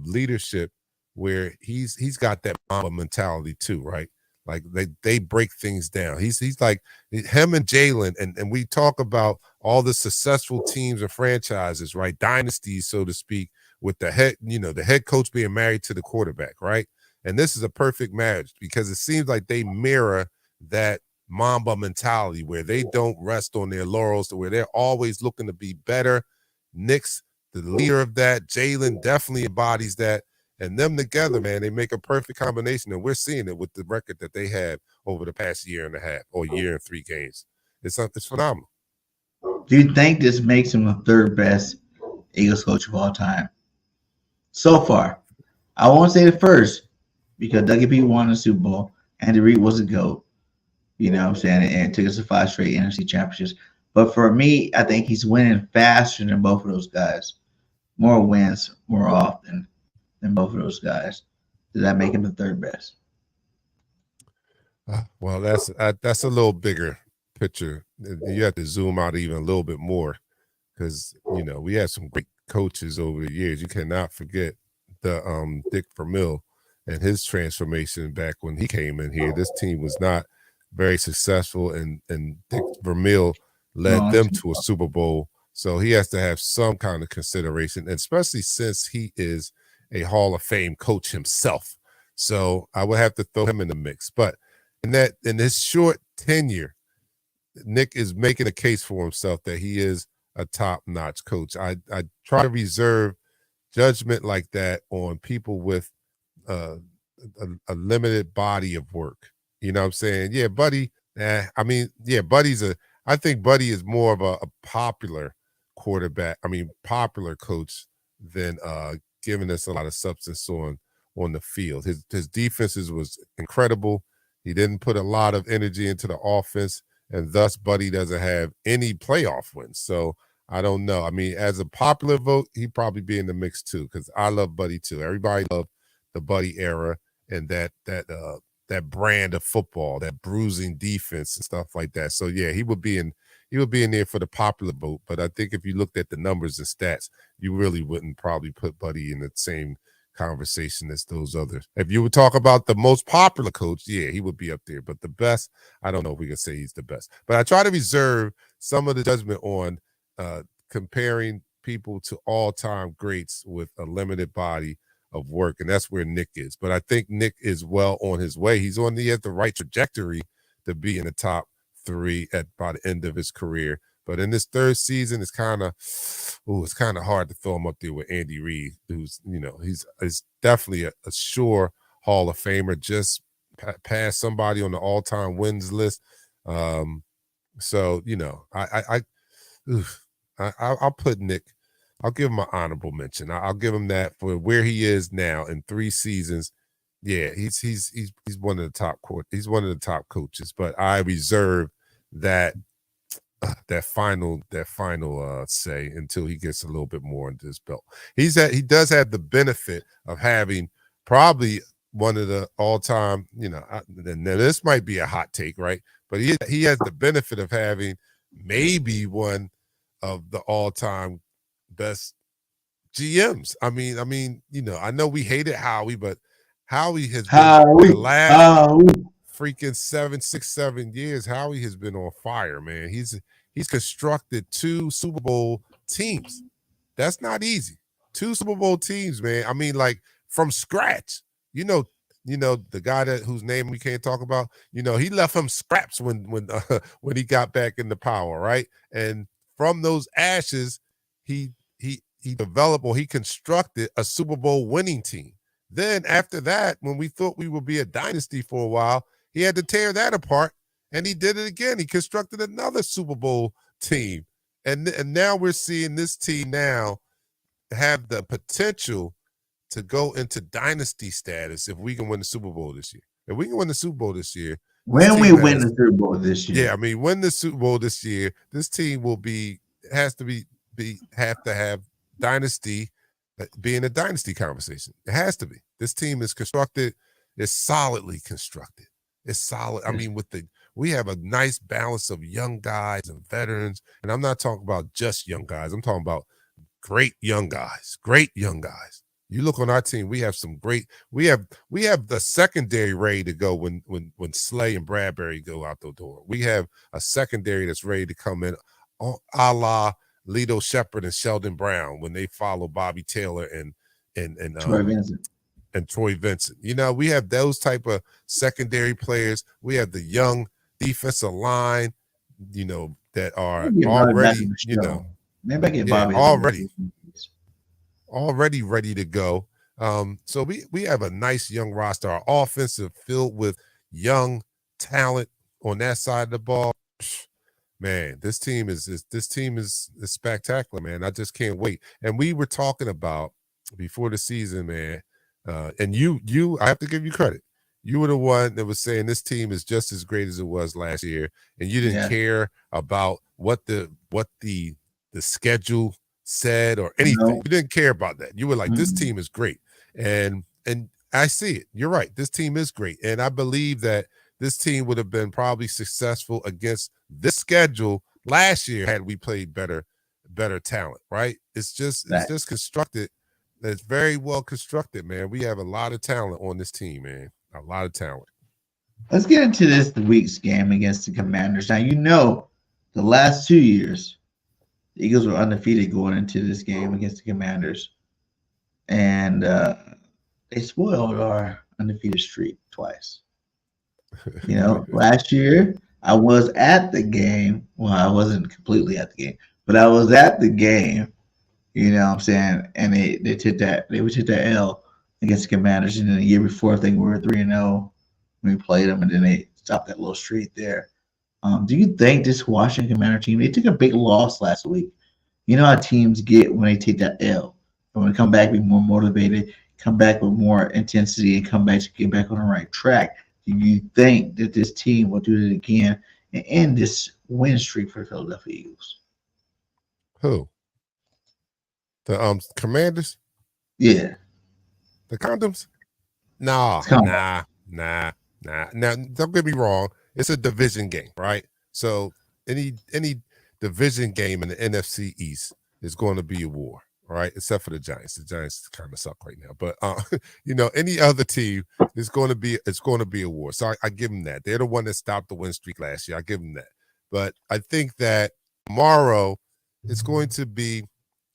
leadership where he's got that Mamba mentality too, right? Like they break things down. He's like him and Jalen, and we talk about all the successful teams and franchises, right? Dynasties, so to speak, with the head coach being married to the quarterback, right? And this is a perfect marriage because it seems like they mirror that Mamba mentality where they don't rest on their laurels, where they're always looking to be better. Nick's the leader of that. Jalen definitely embodies that. And them together, man, they make a perfect combination. And we're seeing it with the record that they have over the past year and a half or year and 3 games. It's phenomenal. Do you think this makes him the third best Eagles coach of all time? So far. I won't say the first because Dougie P won the Super Bowl. Andy Reid was a GOAT. You know what I'm saying? And took us to 5 straight NFC championships. But for me, I think he's winning faster than both of those guys. More wins more often than both of those guys. Does that make him the third best? Well, that's a little bigger picture. You have to zoom out even a little bit more because, you know, we had some great coaches over the years. You cannot forget the Dick Vermeil and his transformation back when he came in here. This team was not very successful, and Dick Vermeil led them to a Super Bowl. So he has to have some kind of consideration, especially since he is a Hall of Fame coach himself. So I would have to throw him in the mix. But in his short tenure, Nick is making a case for himself that he is a top-notch coach. I try to reserve judgment like that on people with a limited body of work. You know what I'm saying? Yeah, Buddy. I think Buddy is more of a popular quarterback. Popular coach than giving us a lot of substance on the field. His defenses was incredible. He didn't put a lot of energy into the offense, and thus Buddy doesn't have any playoff wins. So I don't know. As a popular vote, he'd probably be in the mix too, because I love Buddy too. Everybody loved the Buddy era and that brand of football, that bruising defense and stuff like that. So yeah, he would be in there for the popular vote. But I think if you looked at the numbers and stats, you really wouldn't probably put Buddy in the same conversation as those others. If you would talk about the most popular coach, yeah, he would be up there. But the best, I don't know if we can say he's the best. But I try to reserve some of the judgment on comparing people to all-time greats with a limited body of work, and that's where Nick is. But I think Nick is well on his way. He has the right trajectory to be in the top 3 by the end of his career. But in this 3rd season, it's kind of hard to throw him up there with Andy Reid, who's, he's definitely a sure Hall of Famer, just passed somebody on the all-time wins list. So you know, I'll put Nick. I'll give him an honorable mention. I'll give him that for where he is now in 3 seasons. Yeah, he's one of the top he's one of the top coaches, but I reserve that final say until he gets a little bit more into his belt. He does have the benefit of having probably one of the all-time, you know, now this might be a hot take, right? But he has the benefit of having maybe one of the all-time best GMs. I mean, you know, I know we hated Howie, but Howie has been the last freaking 7 years. Howie has been on fire, man. He's constructed 2 Super Bowl teams. That's not easy. 2 Super Bowl teams, man. I mean, like from scratch. You know the guy whose name we can't talk about. You know, he left him scraps when he got back into power, right? And from those ashes, he developed, or he constructed a Super Bowl winning team. Then after that, when we thought we would be a dynasty for a while, he had to tear that apart, and he did it again. He constructed another Super Bowl team, and now we're seeing this team now have the potential to go into dynasty status if we can win the Super Bowl this year. If we can win the Super Bowl this year, when we win the Super Bowl this year, yeah, I mean, win the Super Bowl this year, this team will have to have dynasty, being a dynasty conversation. It has to be. This team is constructed. It's solidly constructed. It's solid. I mean, we have a nice balance of young guys and veterans, and I'm not talking about just young guys. I'm talking about great young guys. Great young guys. You look on our team, we have some great. We have the secondary ready to go when Slay and Bradbury go out the door. We have a secondary that's ready to come in, a la Lito Shepherd and Sheldon Brown when they follow Bobby Taylor and Troy Vincent. And Troy Vincent. You know, we have those type of secondary players. We have the young defensive line, you know, that are already, you know, maybe I get Bobby already ready to go. So we have a nice young roster. Our offensive filled with young talent on that side of the ball. Man, this team is spectacular, man. I just can't wait. And we were talking about before the season, man. And you, I have to give you credit. You were the one that was saying this team is just as great as it was last year, and you didn't care about what the schedule said or anything. No. You didn't care about that. You were like, this team is great, and I see it. You're right. This team is great, and I believe that this team would have been probably successful against this schedule last year had we played better talent. Right? It's just constructed. It's very well constructed, man. We have a lot of talent on this team, man. A lot of talent. Let's get into this week's game against the Commanders. Now, you know, the last 2 years, the Eagles were undefeated going into this game against the Commanders. And they spoiled our undefeated streak twice. You know, last year, I was at the game. Well, I wasn't completely at the game, but I was at the game. You know what I'm saying? And they took that L against the Commanders. And then the year before, I think we were 3-0 when we played them, and then they stopped that little streak there. Do you think this Washington Commander team, they took a big loss last week? You know how teams get when they take that L. And when they come back, be more motivated, come back with more intensity, and come back to get back on the right track. Do you think that this team will do it again and end this win streak for the Philadelphia Eagles? Who? The Commanders? Yeah. The Condoms? Nah. Now, don't get me wrong. It's a division game, right? So any division game in the NFC East is going to be a war, right? Except for the Giants. The Giants kind of suck right now. But you know, any other team is going to be a war. So I give them that. They're the one that stopped the win streak last year. I give them that. But I think that tomorrow it's going to be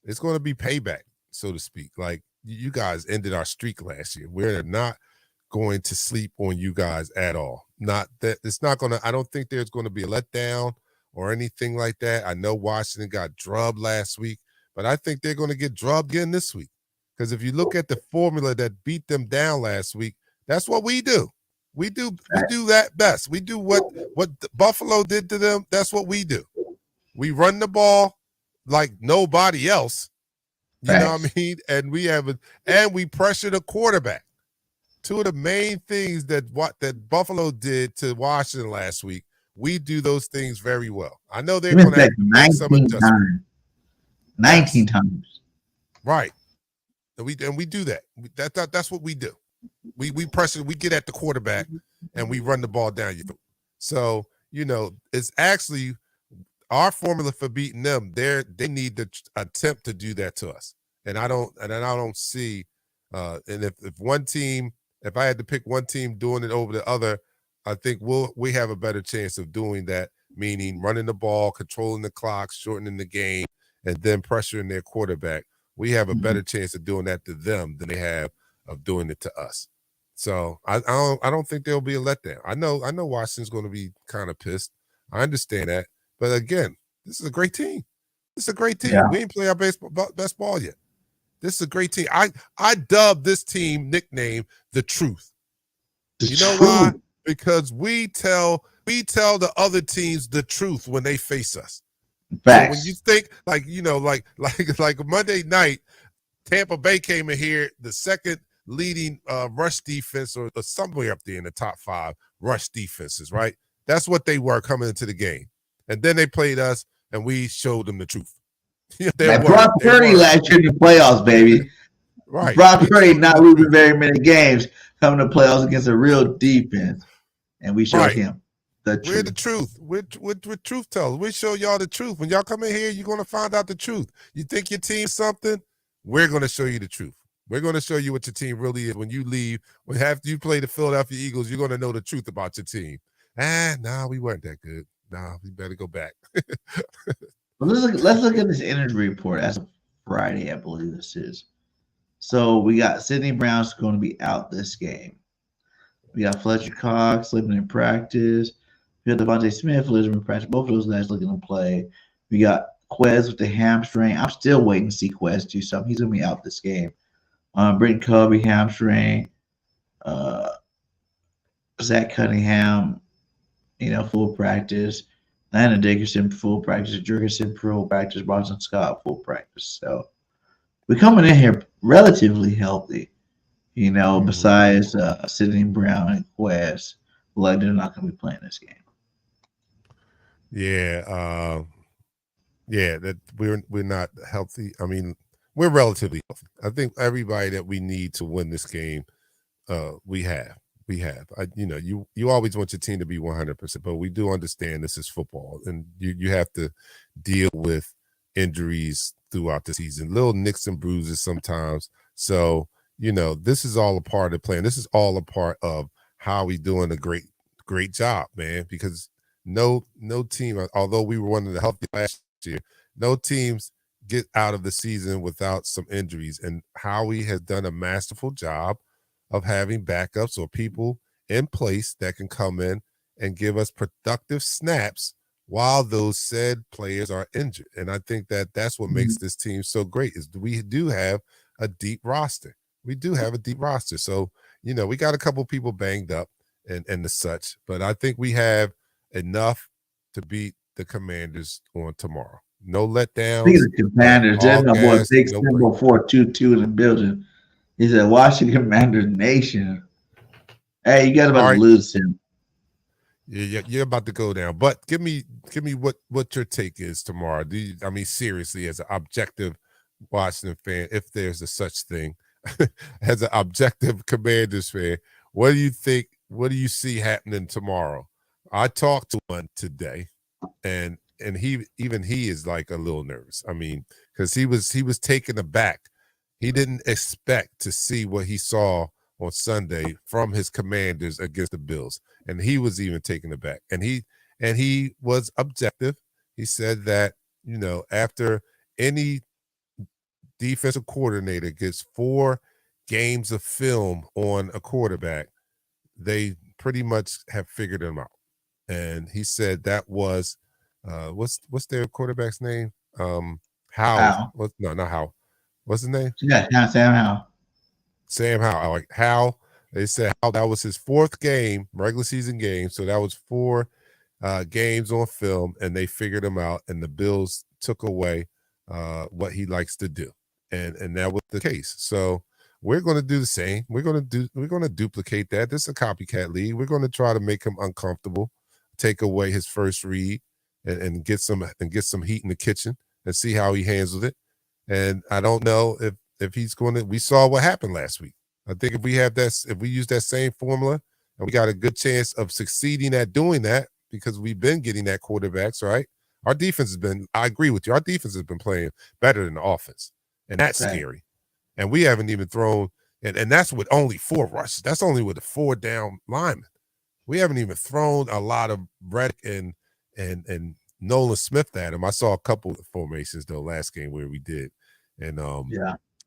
payback, so to speak. Like, you guys ended our streak last year. We're not going to sleep on you guys at all. Not that it's not going to, I don't think there's going to be a letdown or anything like that. I know Washington got drubbed last week, but I think they're going to get drubbed again this week. Because if you look at the formula that beat them down last week, That's what we do. We do that best. We do what Buffalo did to them. That's what we do. We run the ball like nobody else. You know what I mean? And we pressure the quarterback. Two of the main things that Buffalo did to Washington last week, we do those things very well. I know they're going to have to make some adjustments. 19 times. Right. And we do that. That's what we do. We pressure, we get at the quarterback, and we run the ball down you. So, it's actually our formula for beating them. They need to attempt to do that to us. And I don't see and if I had to pick one team doing it over the other, I think we have a better chance of doing that, meaning running the ball, controlling the clock, shortening the game, and then pressuring their quarterback. We have a better chance of doing that to them than they have of doing it to us. So I don't think there'll be a letdown. I know Washington's going to be kind of pissed. I understand that. But again, this is a great team. This is a great team. Yeah. We ain't play our best ball yet. This is a great team. I dubbed this team nickname The Truth. You know why? Because we tell the other teams the truth when they face us. So when you think like Monday night, Tampa Bay came in here, the second leading rush defense or somewhere up there in the top 5 rush defenses, right? That's what they were coming into the game. And then they played us and we showed them the truth. Brock Purdy last year in the playoffs, baby. Right. Brock Purdy not losing very many games coming to playoffs against a real defense. And we showed him the truth. We're the truth. We're truth tellers. We show y'all the truth. When y'all come in here, you're going to find out the truth. You think your team's something? We're going to show you the truth. We're going to show you what your team really is. When you leave, after you play the Philadelphia Eagles, you're going to know the truth about your team. We weren't that good. We better go back. Let's look at this injury report as of Friday, I believe this is. So we got Sidney Brown's going to be out this game. We got Fletcher Cox living in practice. We got Devontae Smith living in practice. Both of those guys looking to play. We got Quez with the hamstring. I'm still waiting to see Quez do something. He's going to be out this game. Britton Covey, hamstring. Zach Cunningham, full practice. Landon Dickerson, full practice. Jurgensen, full practice. Boston Scott, full practice. So we're coming in here relatively healthy, besides Sidney Brown and Quez. Like they're not going to be playing this game. Yeah. That we're not healthy. I mean, we're relatively healthy. I think everybody that we need to win this game, we have. You always want your team to be 100%, but we do understand this is football, and you have to deal with injuries throughout the season, little nicks and bruises sometimes. So, this is all a part of playing. This is all a part of how we doing a great job, man, because no team, although we were one of the healthy last year, no teams get out of the season without some injuries. And Howie has done a masterful job of having backups or people in place that can come in and give us productive snaps while those said players are injured. And I think that's what makes this team so great is we do have a deep roster. We do have a deep roster. So, we got a couple people banged up and the such, but I think we have enough to beat the Commanders on tomorrow. No letdowns. Speaking of Commanders, there's my boy Big Symbol 422 in the building. He said, Washington Commanders Nation. Hey, you guys about to lose him. Yeah, you're about to go down. But give me what your take is tomorrow. Seriously, as an objective Washington fan, if there's a such thing, as an objective Commanders fan, what do you think? What do you see happening tomorrow? I talked to one today, and he is like a little nervous. I mean, because he was taken aback. He didn't expect to see what he saw on Sunday from his Commanders against the Bills, and he was even taken aback. And he was objective. He said that after any defensive coordinator gets 4 games of film on a quarterback, they pretty much have figured him out. And he said that was what's their quarterback's name? Howell. Not Howell. What's his name? Yeah, Sam Howell. Sam Howell. Like Howell They said how that was his 4th game, regular season game. So that was 4 games on film, and they figured him out, and the Bills took away what he likes to do. And that was the case. So we're going to do the same. We're going to duplicate that. This is a copycat league. We're going to try to make him uncomfortable, take away his first read, and get some heat in the kitchen and see how he handles it. And I don't know if he's going to. We saw what happened last week. I think if we use that same formula, and we got a good chance of succeeding at doing that, because we've been getting that quarterbacks, right? Our defense has been. I agree with you. Our defense has been playing better than the offense, and that's scary. And we haven't even thrown, and that's with only 4 rushes. That's only with the 4 down linemen. We haven't even thrown a lot of Reddick and Nolan Smith at him. I saw a couple of formations though last game where we did, and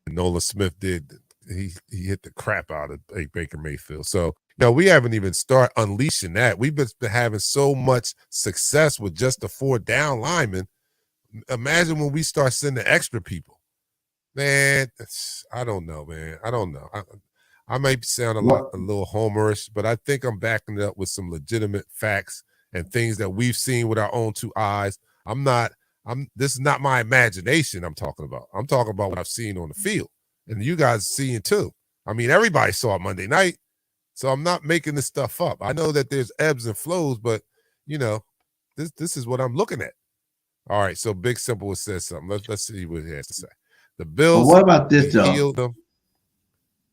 Nolan Smith did. He hit the crap out of Baker Mayfield. So we haven't even started unleashing that. We've been having so much success with just the 4 down linemen. Imagine when we start sending extra people. Man, I don't know, man. I don't know. I might sound a little homerish, but I think I'm backing it up with some legitimate facts and things that we've seen with our own 2 eyes. This is not my imagination I'm talking about. I'm talking about what I've seen on the field. And you guys seeing too. I mean, everybody saw it Monday night. So I'm not making this stuff up. I know that there's ebbs and flows, but this is what I'm looking at. All right, so Big Simple says something. Let's see what he has to say. The Bills, what about this though?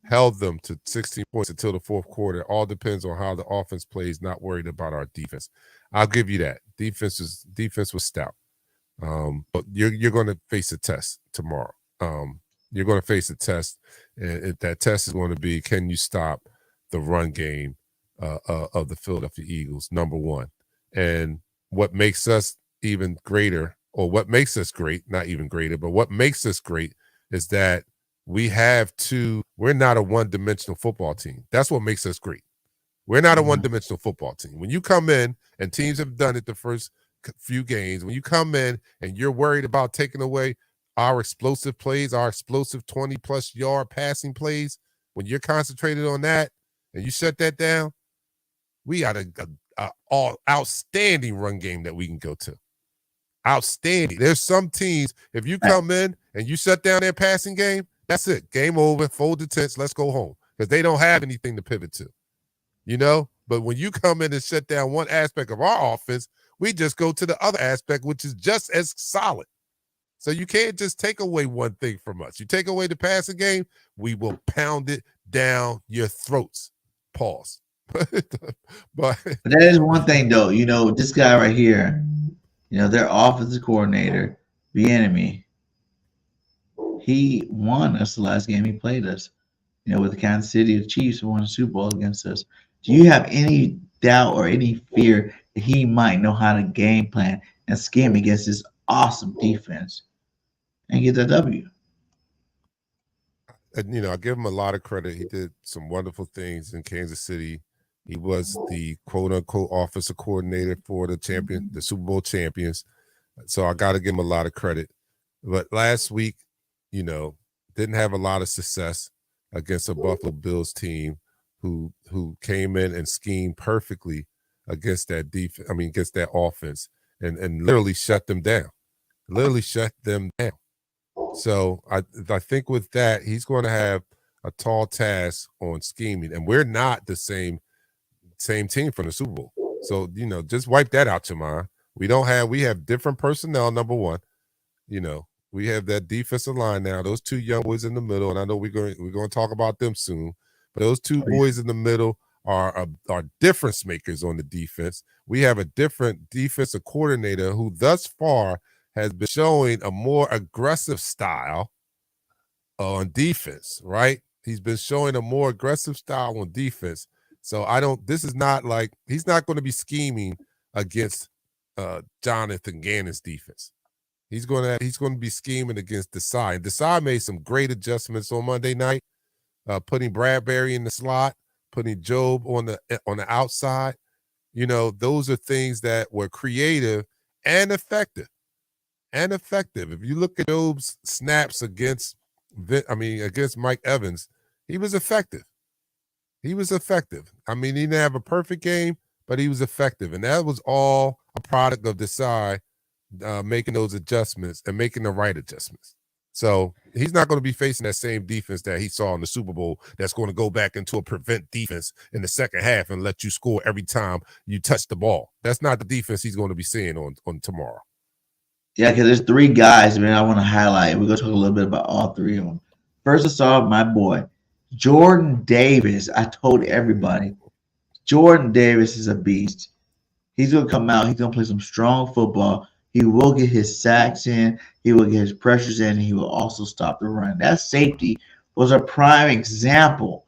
Held them to 16 points until the 4th quarter. All depends on how the offense plays, not worried about our defense. I'll give you that. Defense was stout. But you're going to face a test tomorrow. You're going to face a test, and that test is going to be, can you stop the run game of the Philadelphia Eagles, number 1. And what makes us even greater, or what makes us great, not even greater, but what makes us great is that we're not a one-dimensional football team. That's what makes us great. We're not a one-dimensional football team. When you come in, and teams have done it the first few games, when you come in and you're worried about taking away our explosive plays, our explosive 20-plus yard passing plays, when you're concentrated on that and you shut that down, we got a outstanding run game that we can go to. Outstanding. There's some teams, if you come in and you shut down their passing game, that's it. Game over. Fold the tents. Let's go home, because they don't have anything to pivot to. But when you come in and shut down one aspect of our offense, we just go to the other aspect, which is just as solid. So you can't just take away one thing from us. You take away the passing game, we will pound it down your throats. Pause. but that is one thing though. This guy right here, their offensive coordinator, Bieniemy, he won us the last game he played us. With the Kansas City Chiefs, who won the Super Bowl against us. Do you have any doubt or any fear that he might know how to game plan and scheme against this awesome defense and get that W? And, I give him a lot of credit. He did some wonderful things in Kansas City. He was the quote-unquote offensive coordinator for the Super Bowl champions. So I got to give him a lot of credit. But last week, didn't have a lot of success against a Buffalo Bills team who came in and schemed perfectly against that against that offense and literally shut them down. So I think with that, he's going to have a tall task on scheming, and we're not the same team from the Super Bowl. So, just wipe that out your mind. We have different personnel, number 1. We have that defensive line now. Those 2 young boys in the middle, and I know we're going to talk about them soon. But those 2 boys in the middle are difference makers on the defense. We have a different defensive coordinator who thus far has been showing a more aggressive style on defense, right? He's been showing a more aggressive style on defense. So this is not like, he's not going to be scheming against Jonathan Gannon's defense. He's going to be scheming against Desai. And Desai made some great adjustments on Monday night, putting Bradbury in the slot, putting Job on the outside. Those are things that were creative and effective. If you look at Job's snaps against Mike Evans, he was effective. He was effective. I mean, he didn't have a perfect game, but he was effective. And that was all a product of Desai making those adjustments and making the right adjustments. So he's not going to be facing that same defense that he saw in the Super Bowl that's going to go back into a prevent defense in the second half and let you score every time you touch the ball. That's not the defense he's going to be seeing on tomorrow. Yeah, because there's three guys, man, I want to highlight. We're going to talk a little bit about all three of them. First, I saw my boy, Jordan Davis. I told everybody, Jordan Davis is a beast. He's going to come out. He's going to play some strong football. He will get his sacks in. He will get his pressures in. And he will also stop the run. That safety was a prime example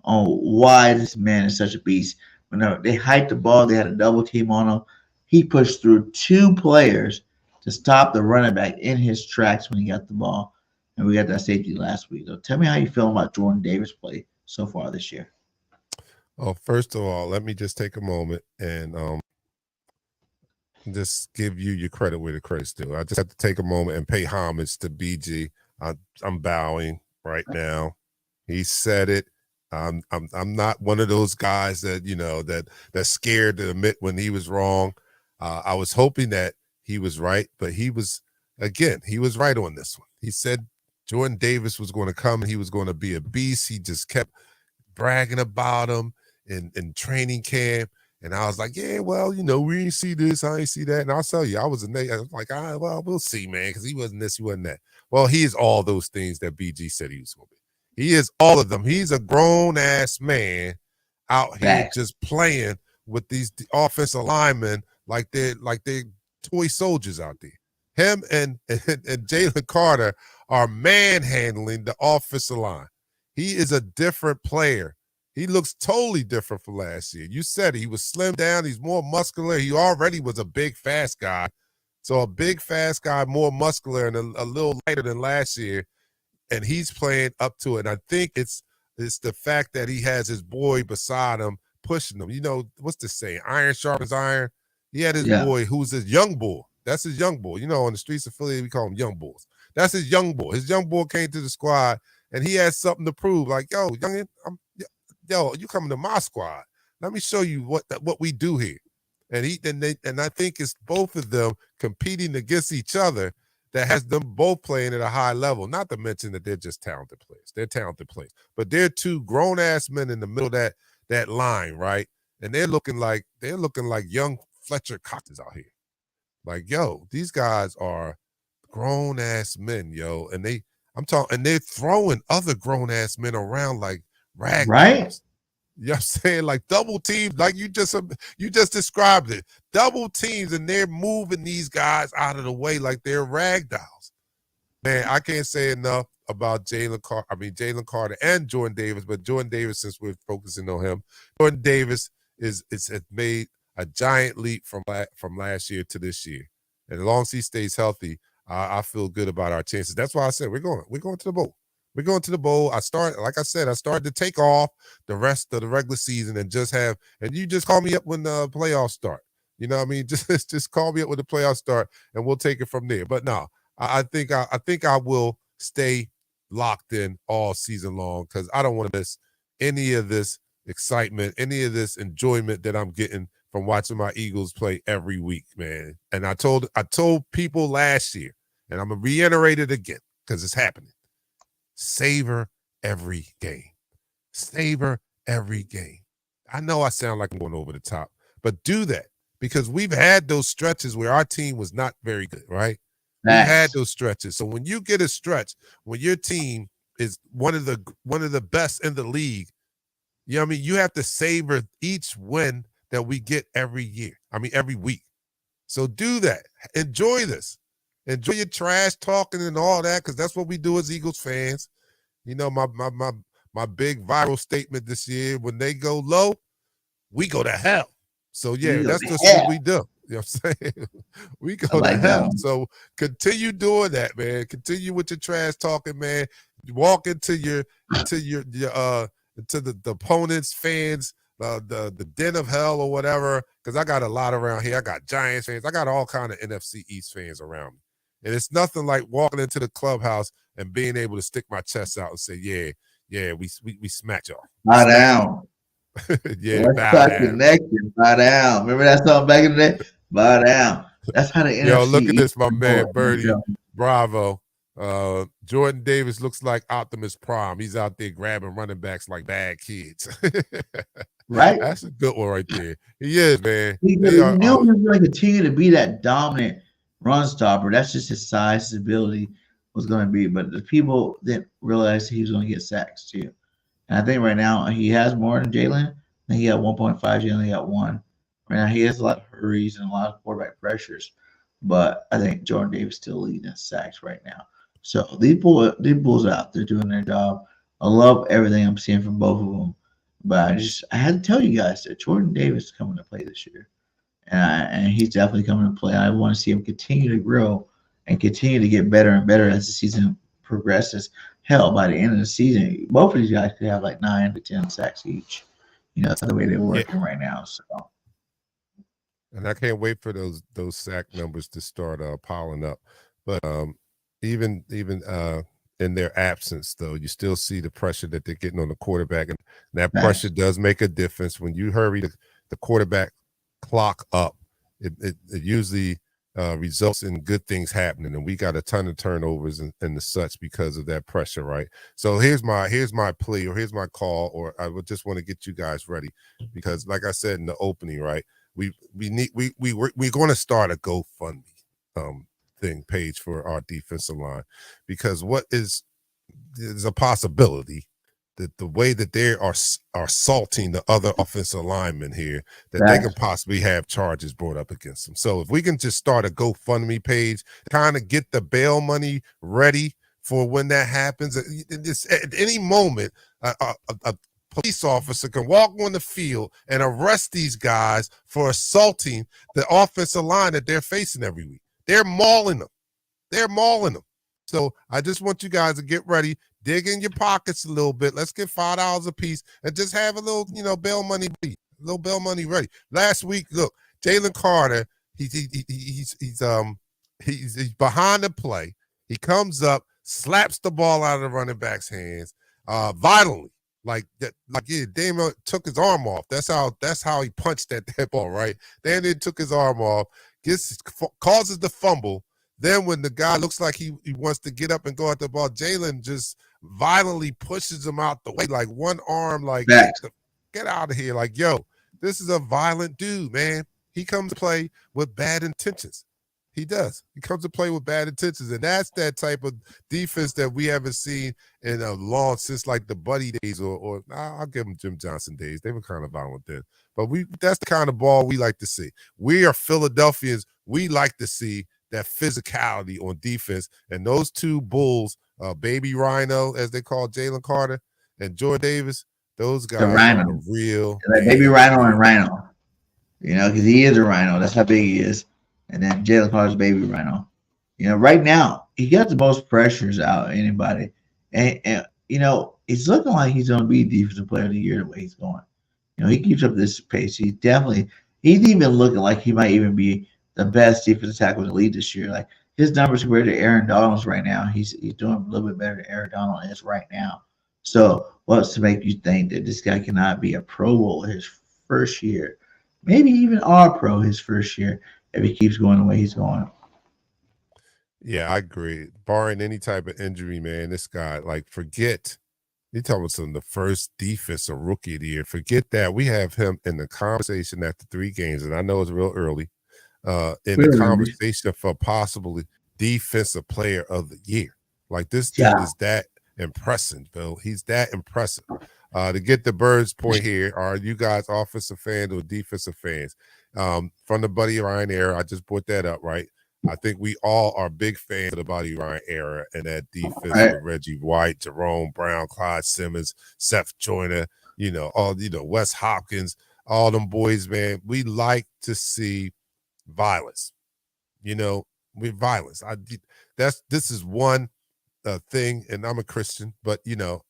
on why this man is such a beast. When they hyped the ball, they had a double team on him. He pushed through two players to stop the running back in his tracks when he got the ball. And we got that safety last week. So tell me how you feel about Jordan Davis' play so far this year. Oh, first of all, let me just take a moment and just give you your credit where the credit's due. I just have to take a moment and pay homage to BG. I'm bowing right now. He said it. I'm not one of those guys that that's scared to admit when he was wrong. I was hoping that he was right, but he was right on this one. He said Jordan Davis was going to come and he was going to be a beast. He just kept bragging about him in training camp. And I was like, yeah, well, we didn't see this, I ain't see that. And I'll tell you, I was like, well, we'll see, man, because he wasn't this, he wasn't that. Well, he is all those things that BG said he was going to be. He is all of them. He's a grown-ass man out here just playing with these offensive linemen like they're toy soldiers out there. Him and Jalen Carter are manhandling the offensive line. He is a different player. He looks totally different from last year. You said he was slimmed down. He's more muscular. He already was a big, fast guy. So a big, fast guy, more muscular and a little lighter than last year. And he's playing up to it. And I think it's the fact that he has his boy beside him pushing him. What's the saying? Iron sharpens iron. He had his boy who's his young bull. That's his young bull. On the streets of Philly, we call him young bulls. That's his young bull. His young bull came to the squad, and he had something to prove. Like, yo, youngin, you coming to my squad. Let me show you what we do here. And I think it's both of them competing against each other that has them both playing at a high level. Not to mention that they're just talented players. They're talented players. But they're two grown-ass men in the middle of that line, right? And they're looking like young Fletcher Coxes out here. Like, yo, these guys are grown-ass men, yo. And they're throwing other grown-ass men around like rag. Right? You know what I'm saying? Like double teams, like you just described it. Double teams, and they're moving these guys out of the way like they're rag dolls. Man, I can't say enough about Jalen Carter and Jordan Davis, but Jordan Davis, since we're focusing on him, Jordan Davis has made a giant leap from last year to this year. And as long as he stays healthy, I feel good about our chances. That's why I said we're going to the bowl. We're going to the bowl. I started to take off the rest of the regular season and you just call me up when the playoffs start. You know what I mean? Just call me up when the playoffs start and we'll take it from there. But no, I think I will stay locked in all season long because I don't want to miss any of this excitement, any of this enjoyment that I'm getting from watching my Eagles play every week, man. And I told people last year, and I'm gonna reiterate it again because it's happening. Savor every game. Savor every game. I know I sound like I'm going over the top, but do that because we've had those stretches where our team was not very good, right? Nice. We had those stretches. So when you get a stretch, when your team is one of the best in the league, you know what I mean? You have to savor each win that we get every week. So do that. Enjoy this. Enjoy your trash talking and all that, because that's what we do as Eagles fans. My big viral statement this year, when they go low, we go to hell. So yeah, that's just what we do. You know what I'm saying? We go to hell. So continue doing that, man. Continue with your trash talking, man. Walk into the opponent's fans, the den of hell or whatever, because I got a lot around here. I got Giants fans. I got all kind of NFC East fans around me. And it's nothing like walking into the clubhouse and being able to stick my chest out and say, yeah, Yeah, we smack y'all. Bow down. Yeah, Let's bow start down. connecting. Bow down. Remember that song back in the day? Bow down. That's how the NFC. Yo, look at this, my East man goes. Birdie. Bravo. Jordan Davis looks like Optimus Prime. He's out there grabbing running backs like bad kids. Right? That's a good one right there. He is, man. He They are, knew he was going to continue to be that dominant run stopper. That's just his size, his ability was going to be. But the people didn't realize he was going to get sacks too. And I think right now he has more than Jalen. I think he got 1.5. Jalen got 1. Right now he has a lot of hurries and a lot of quarterback pressures. But I think Jordan Davis still leading in sacks right now. So these bulls out there doing their job. I love everything I'm seeing from both of them. But I had to tell you guys that Jordan Davis is coming to play this year. And he's definitely coming to play. I want to see him continue to grow and continue to get better and better as the season progresses. Hell, by the end of the season, both of these guys could have like 9 to 10 sacks each. That's the way they're working right now. So, and I can't wait for those sack numbers to start piling up. But even in their absence, though, you still see the pressure that they're getting on the quarterback, and that pressure does make a difference. When you hurry the quarterback clock up, it usually results in good things happening, and we got a ton of turnovers and the such because of that pressure, right? So here's my plea, or here's my call, or I would just want to get you guys ready, because like I said in the opening, right, we're going to start a GoFundMe page for our defensive line, because there's a possibility that the way that they are assaulting the other offensive linemen here, that they can possibly have charges brought up against them. So if we can just start a GoFundMe page, kind of get the bail money ready for when that happens. At any moment, a police officer can walk on the field and arrest these guys for assaulting the offensive line that they're facing every week. They're mauling them. So I just want you guys to get ready, dig in your pockets a little bit. Let's get $5 a piece and just have a little, bail money ready. Last week, look, Jalen Carter, he's behind the play. He comes up, slaps the ball out of the running back's hands, violently. Damon took his arm off. That's how he punched that ball, right? Then he took his arm off, causes the fumble. Then when the guy looks like he wants to get up and go at the ball, Jalen just violently pushes him out the way, like one arm, like, get out of here. Like, yo, this is a violent dude, man. He comes to play with bad intentions. He does. He comes to play with bad intentions. And that's that type of defense that we haven't seen in a long, since like the Buddy days, or I'll give them Jim Johnson days. They were kind of violent then. But that's the kind of ball we like to see. We are Philadelphians. We like to see that physicality on defense. And those two bulls, Baby Rhino, as they call Jalen Carter, and Jordan Davis, those guys are the real. Like Baby Rhino and Rhino, because he is a rhino. That's how big he is. And then Jalen Carter's Baby Rhino. Right now, he got the most pressures out of anybody. And it's looking like he's going to be Defensive Player of the Year the way he's going. He keeps up this pace. He's even looking like he might even be the best defensive tackle in the league this year. Like, his numbers compared to Aaron Donald's right now, he's doing a little bit better than Aaron Donald is right now. So what's to make you think that this guy cannot be a Pro Bowl his first year, maybe even All-Pro his first year, if he keeps going the way he's going? Yeah, I agree. Barring any type of injury, man, this guy, you're talking about the first defensive rookie of the year. Forget that. We have him in the conversation after 3 games, and I know it's real early, in the conversation for possibly defensive player of the year. Like, this dude is that impressive, Bill. He's that impressive. To get the Birds point here, are you guys offensive fans or defensive fans? From the Buddy Ryan era, I just brought that up, right? I think we all are big fans of the Buddy Ryan era and that defense with Reggie White, Jerome Brown, Clyde Simmons, Seth Joyner, Wes Hopkins, all them boys, man. We like to see violence. With violence. This is one thing, and I'm a Christian, but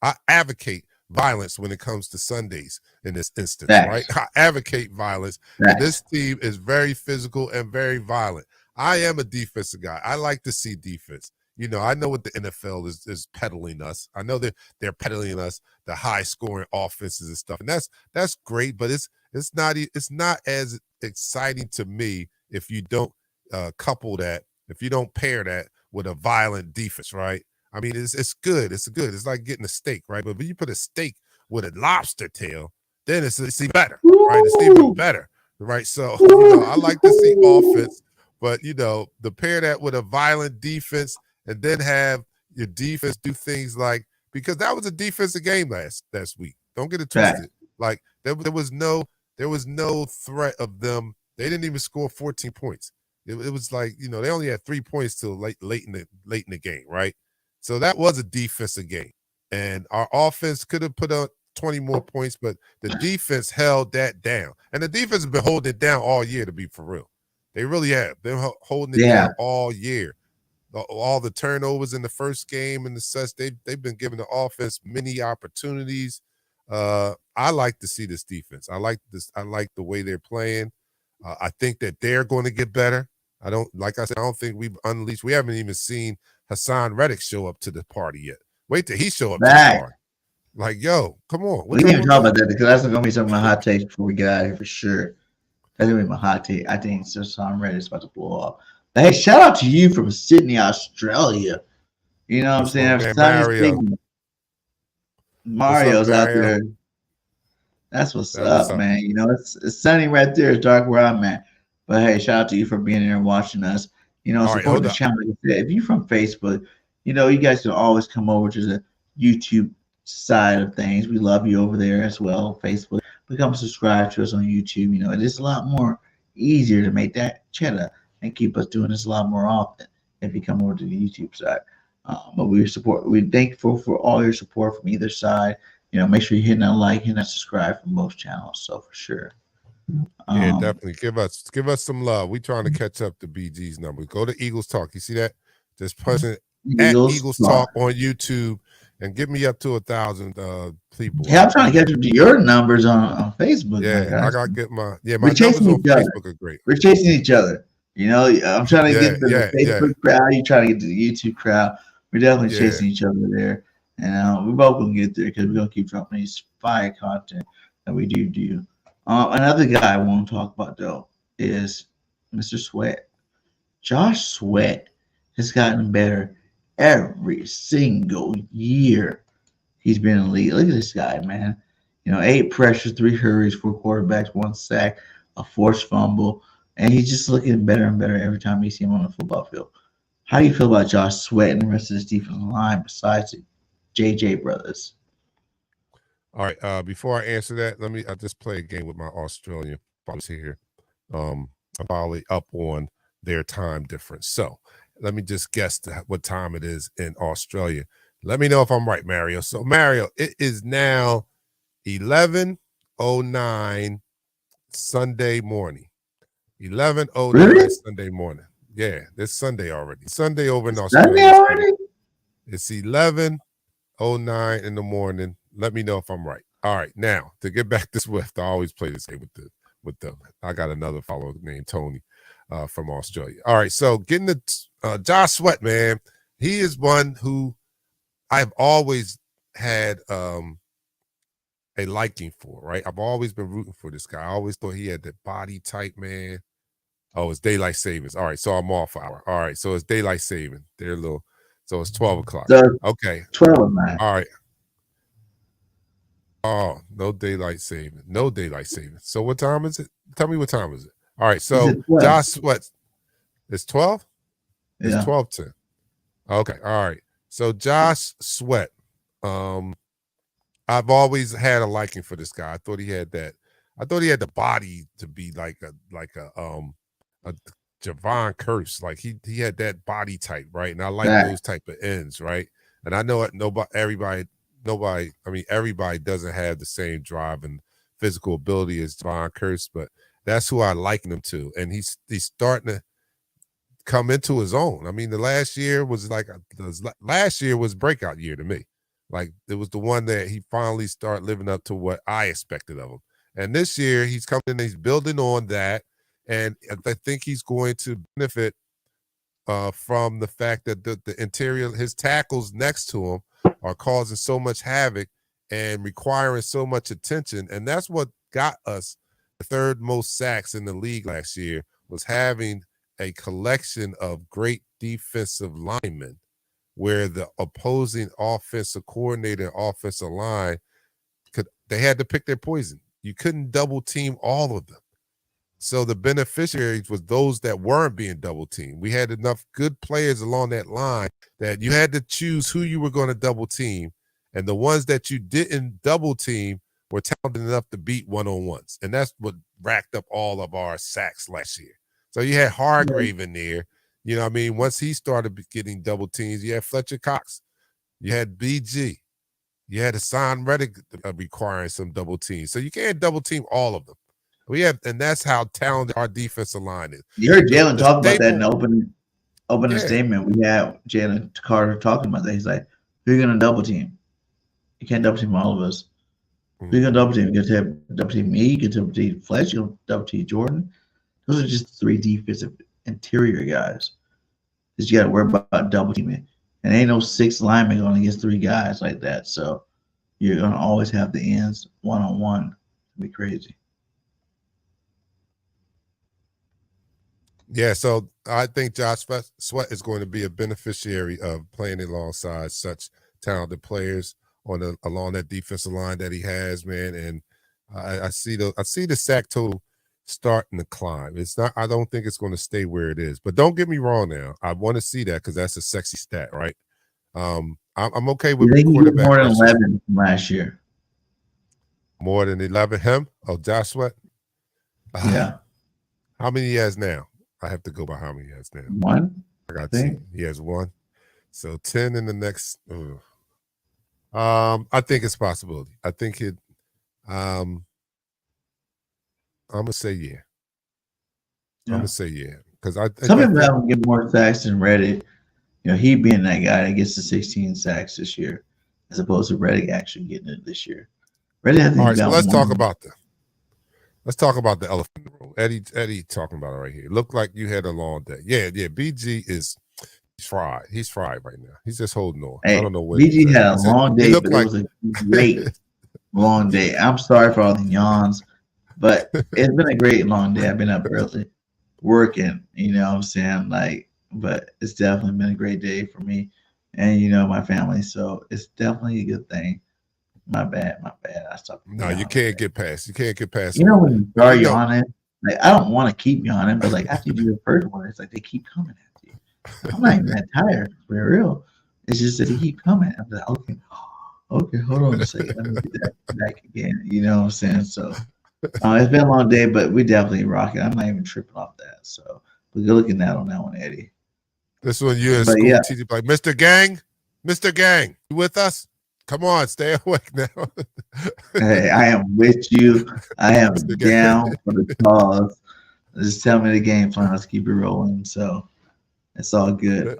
I advocate violence when it comes to Sundays in this instance, right? I advocate violence. And this team is very physical and very violent. I am a defensive guy. I like to see defense. I know what the NFL is peddling us. I know that they're peddling us the high scoring offenses and stuff, and that's great. But it's not as exciting to me if you don't couple that, if you don't pair that with a violent defense, right? I mean, it's good. It's good. It's like getting a steak, right? But when you put a steak with a lobster tail, then it's even better, right? It's even better, right? So I like to see offense, but the pair that with a violent defense, and then have your defense do things like, because that was a defensive game last week. Don't get it twisted. Like there was no threat of them. They didn't even score 14 points. It was like, they only had 3 points till late in the game, right? So that was a defensive game, and our offense could have put up 20 more points, but the defense held that down, and the defense has been holding it down all year. To be for real, they really have. They're holding it down all year. All the turnovers in the first game and the such, they've been giving the offense many opportunities. I like to see this defense. I like the way they're playing. I think that they're going to get better. I don't think we've unleashed. We haven't even seen Hassan Reddick show up to the party yet. Wait till he show up to the party. Like, yo, come on. We didn't talk about that because that's going to be some of my hot takes before we get out of here for sure. That's going to be my hot take. I think Hassan Reddick's about to blow off. But hey, shout out to you from Sydney, Australia. You know what I'm saying? Mario's out there. That's what's up, man. It's sunny right there. It's dark where I'm at. But hey, shout out to you for being there and watching us. Support the channel. Like I said, if you're from Facebook, you guys can always come over to the YouTube side of things. We love you over there as well. Facebook. Become subscribe to us on YouTube. It is a lot more easier to make that cheddar and keep us doing this a lot more often if you come over to the YouTube side. But we're thankful for all your support from either side. Make sure you're hitting that like, hitting that subscribe from both channels. So for sure. Yeah, definitely give us some love. We trying to catch up to BG's numbers. Go to Eagles Talk. You see that? Just pressing at Eagles Talk on YouTube and get me up to 1,000 people. Yeah, I'm trying to get up to your numbers on Facebook. Yeah, I gotta get my numbers on Facebook are great. We're chasing each other. I'm trying to get the Facebook crowd. You're trying to get to the YouTube crowd. We're definitely chasing each other there. And we're both going to get there because we're going to keep dropping these fire content that we do. Another guy I want to talk about, though, is Mr. Sweat. Josh Sweat has gotten better every single year he's been in the league. Look at this guy, man. 8 pressures, 3 hurries, 4 quarterbacks, 1 sack, a forced fumble. And he's just looking better and better every time you see him on the football field. How do you feel about Josh Sweat and the rest of this defensive line besides the JJ brothers? All right. Before I answer that, I just play a game with my Australian followers here. I'm probably up on their time difference. So let me just guess what time it is in Australia. Let me know if I'm right, Mario. So Mario, it is now 11:09 Sunday morning. 11:09 really? Sunday morning. Yeah, it's Sunday already. Sunday over in Australia. Sunday already? It's 11:09 in the morning. Let me know if I'm right. All right, now to get back to Swift, I always play this game with them. I got another follower named Tony from Australia. All right, so getting the Josh Sweat, man, he is one who I've always had a liking for. Right, I've always been rooting for this guy. I always thought he had that body type, man. Oh, it's daylight savings. All right, so I'm off hour. All right, so it's daylight saving. They're a little. So it's 12 o'clock. Okay. 12, man. All right. Oh, no daylight saving. No daylight saving. So what time is it? Tell me what time is it? All right. So Josh Sweat. It's 12? It's 12:10. Okay. All right. So Josh Sweat. I've always had a liking for this guy. I thought he had the body to be like a Javon Curse. Like he had that body type, right? And I like those type of ends, right? And I know everybody doesn't have the same drive and physical ability as Javon Curse, but that's who I liken him to. And he's starting to come into his own. I mean, last year was breakout year to me. Like it was the one that he finally started living up to what I expected of him. And this year he's coming in, he's building on that. And I think he's going to benefit from the fact that the interior, his tackles next to him are causing so much havoc and requiring so much attention. And that's what got us the third most sacks in the league last year, was having a collection of great defensive linemen where the opposing offensive coordinator and offensive line they had to pick their poison. You couldn't double team all of them. So the beneficiaries was those that weren't being double teamed. We had enough good players along that line that you had to choose who you were going to double team. And the ones that you didn't double team were talented enough to beat one-on-ones. And that's what racked up all of our sacks last year. So you had Hargrave in there. You know what I mean? Once he started getting double teams, you had Fletcher Cox. You had BG. You had Hassan Reddick requiring some double teams. So you can't double team all of them. And that's how talented our defensive line is. You heard Jalen talk about that in the opening statement. We had Jalen Carter talking about that. He's like, who are you going to double team? You can't double team all of us. Who are you going to double team? You can double team me. You can double team Fletch. You can double team Jordan. Those are just three defensive interior guys. Because you got to worry about double teaming. And ain't no 6 linemen going against 3 guys like that. So you're going to always have the ends one-on-one. It'll be crazy. Yeah, so I think Josh Sweat is going to be a beneficiary of playing alongside such talented players along that defensive line that he has, man. And I see the sack total starting to climb. It's not. I don't think it's going to stay where it is. But don't get me wrong. Now I want to see that because that's a sexy stat, right? I'm okay with quarterback more than 11 from last year. More than 11. Him? Oh, Josh Sweat. Yeah. How many he has now? I have to go by how many he has now. 1. I got 2. He has 1. So 10 in the next. I think it's a possibility. I think it. I'm gonna say yeah. I'm gonna say yeah because some people have him get more sacks than Reddick. You know, he being that guy that gets the 16 sacks this year, as opposed to Reddick actually getting it this year. Reddick has. All right, so let's talk about the elephant in the room. Eddie talking about it right here. It looked like you had a long day. Yeah. BG he's fried. He's fried right now. He's just holding on. Hey, I don't know what BG had a long day, but it was a great long day. I'm sorry for all the yawns, but it's been a great long day. I've been up early working, you know what I'm saying? But it's definitely been a great day for me and, you know, my family. So it's definitely a good thing. My bad. I stopped. No, you can't get past. You know, when you start yawning, I don't want to keep yawning, but after you do the first one, it's like they keep coming at you. I'm not even that tired, for real. It's just that they keep coming. I'm like, okay, hold on a second. Let me get that back again. You know what I'm saying? So it's been a long day, but we definitely rocking. I'm not even tripping off that. So we're looking at on that one, Eddie. This one you in school teaching like Mr. Gang, you with us? Come on, stay awake now. Hey, I am with you. I am down for the cause. Just tell me the game plan. Let's keep it rolling. So it's all good.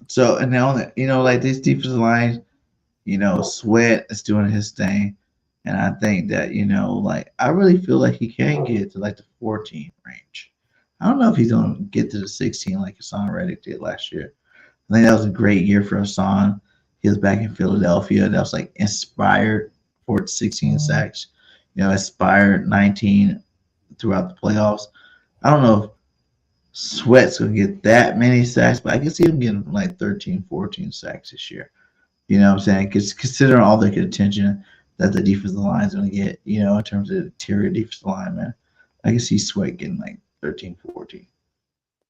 So and now you know, this defensive line, you know, Sweat is doing his thing, and I think that, you know, I really feel like he can get to the 14 range. I don't know if he's gonna get to the 16 like Hassan Reddick did last year. I think that was a great year for Hassan. He was back in Philadelphia. That was inspired for 16 sacks. You know, inspired 19 throughout the playoffs. I don't know if Sweat's going to get that many sacks, but I can see him getting 13, 14 sacks this year. You know what I'm saying? Because considering all the attention that the defensive line is going to get, you know, in terms of the interior defensive line, man, I can see Sweat getting 13, 14.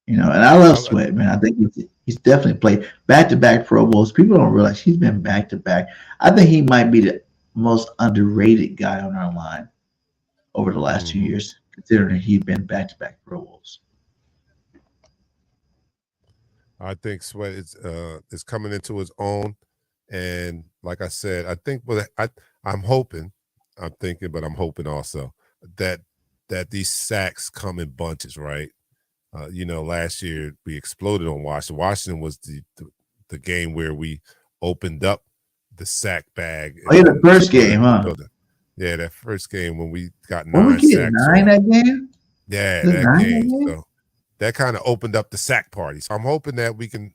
You know, and I love Sweat, man. I think he's definitely played back-to-back Pro Bowls. People don't realize he's been back-to-back. I think he might be the most underrated guy on our line over the last 2 years, considering he'd been back-to-back Pro Bowls. I think Sweat is coming into his own, and like I said, I think I'm hoping also that these sacks come in bunches, right? You know, last year we exploded on Washington. Washington was the game where we opened up the sack bag. Oh, yeah, the first game, huh? Yeah, that first game when we got 9 sacks. 9 that game? Yeah, that game. So that kind of opened up the sack party. So I'm hoping that we can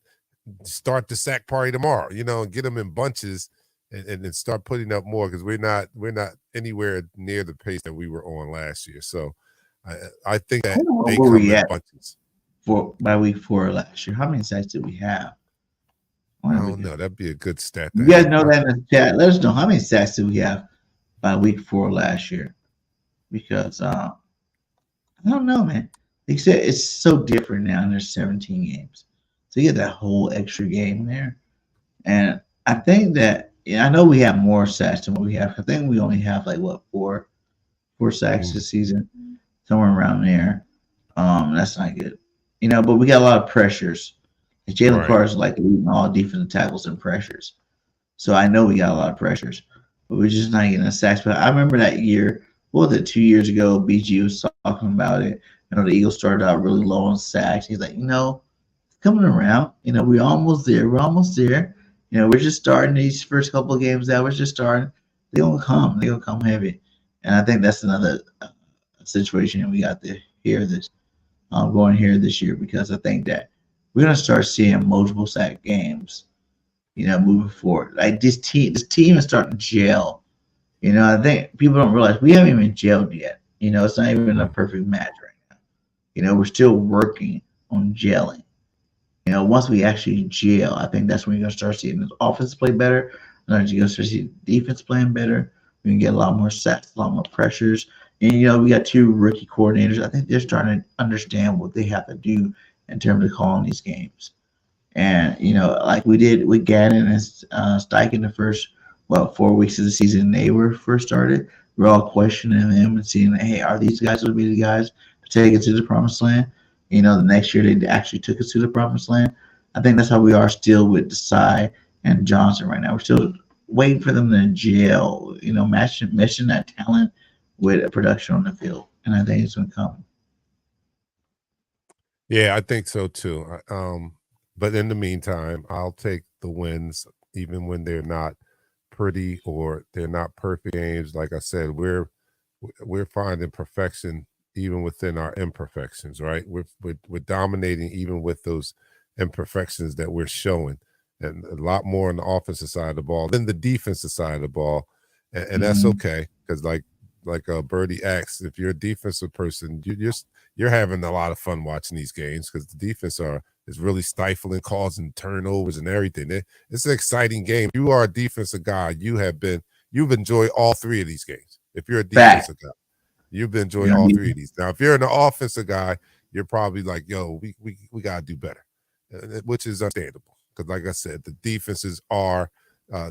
start the sack party tomorrow, and get them in bunches and start putting up more, because we're not anywhere near the pace that we were on last year. So I think that they come in bunches. By week 4 last year, how many sacks did we have? I don't know. That'd be a good stat. You guys know that in the chat. Let us know how many sacks did we have by week 4 last year, because I don't know, man. Except it's so different now, and there's 17 games, so you get that whole extra game there. And I think that I know we have more sacks than what we have. I think we only have like four sacks this season, somewhere around there. That's not good, But we got a lot of pressures. Jalen Carter is like leading all defensive tackles and pressures, so I know we got a lot of pressures, but we're just not getting the sacks. But I remember that year, what was it, 2 years ago? BG was talking about it. The Eagles started out really low on sacks. He's like, it's coming around. We're almost there. We're almost there. We're just starting these first couple of games out. We're just starting. They're gonna come. They're gonna come heavy, and I think that's another situation that we got to hear this going here this year, because I think that we're gonna start seeing multiple sack games, moving forward. Like this team is starting to gel. I think people don't realize we haven't even gelled yet. It's not even a perfect match right now. We're still working on gelling. Once we actually gel, I think that's when you're gonna start seeing the offense play better. And then you're gonna start seeing the defense playing better. We can get a lot more sacks, a lot more pressures. And we got 2 rookie coordinators. I think they're starting to understand what they have to do in terms of calling these games. And, like we did with Gannon and Steichen the first, 4 weeks of the season they were first started, we're all questioning him and seeing, hey, are these guys going to be the guys to take it to the promised land? The next year they actually took us to the promised land. I think that's how we are still with Desai and Johnson right now. We're still waiting for them to gel, meshing that talent with a production on the field. And I think it's going to come. Yeah, I think so too. But in the meantime, I'll take the wins, even when they're not pretty or they're not perfect games. Like I said, we're finding perfection even within our imperfections, right? We're dominating even with those imperfections that we're showing, and a lot more on the offensive side of the ball than the defensive side of the ball, and that's okay, because like Birdie asks, if you're a defensive person, you're having a lot of fun watching these games, because the defense is really stifling, causing turnovers and everything. It's an exciting game. You are a defensive guy. You've enjoyed all 3 of these games. If you're a defensive guy, you've been enjoying all 3 of these. Now, if you're an offensive guy, you're probably like, yo, we gotta do better, which is understandable, because like I said, the defenses are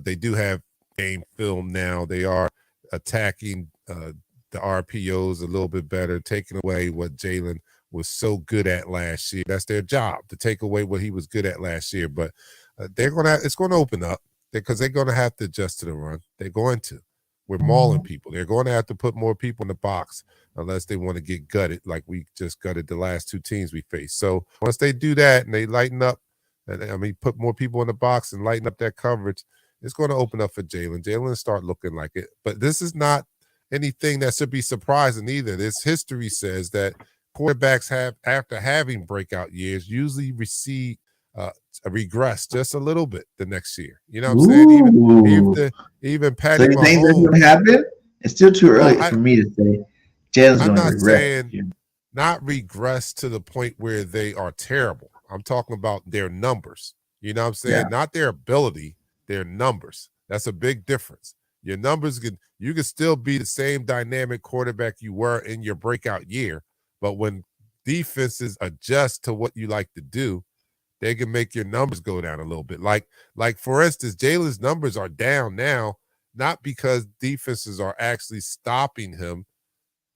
they do have game film now. They are attacking the RPOs a little bit better, taking away what Jalen was so good at last year. That's their job, to take away what he was good at last year. But it's going to open up, because they're going to have to adjust to the run. They're going to. We're mauling people. They're going to have to put more people in the box, unless they want to get gutted like we just gutted the last 2 teams we faced. So once they do that and they lighten up, put more people in the box and lighten up that coverage, it's going to open up for Jalen. Jalen start looking like it. But this is not anything that should be surprising either. This history says that quarterbacks have, after having breakout years, usually regress just a little bit the next year. You know what I'm saying? Even Patty Mahomes. So you think that's going to happen? It's still too early for me to say Jalen's going to regress. I'm not saying not regress to the point where they are terrible. I'm talking about their numbers. You know what I'm saying? Yeah. Not their ability, their numbers. That's a big difference. Your numbers you can still be the same dynamic quarterback you were in your breakout year, but when defenses adjust to what you like to do, they can make your numbers go down a little bit. Like for instance, Jalen's numbers are down now, not because defenses are actually stopping him,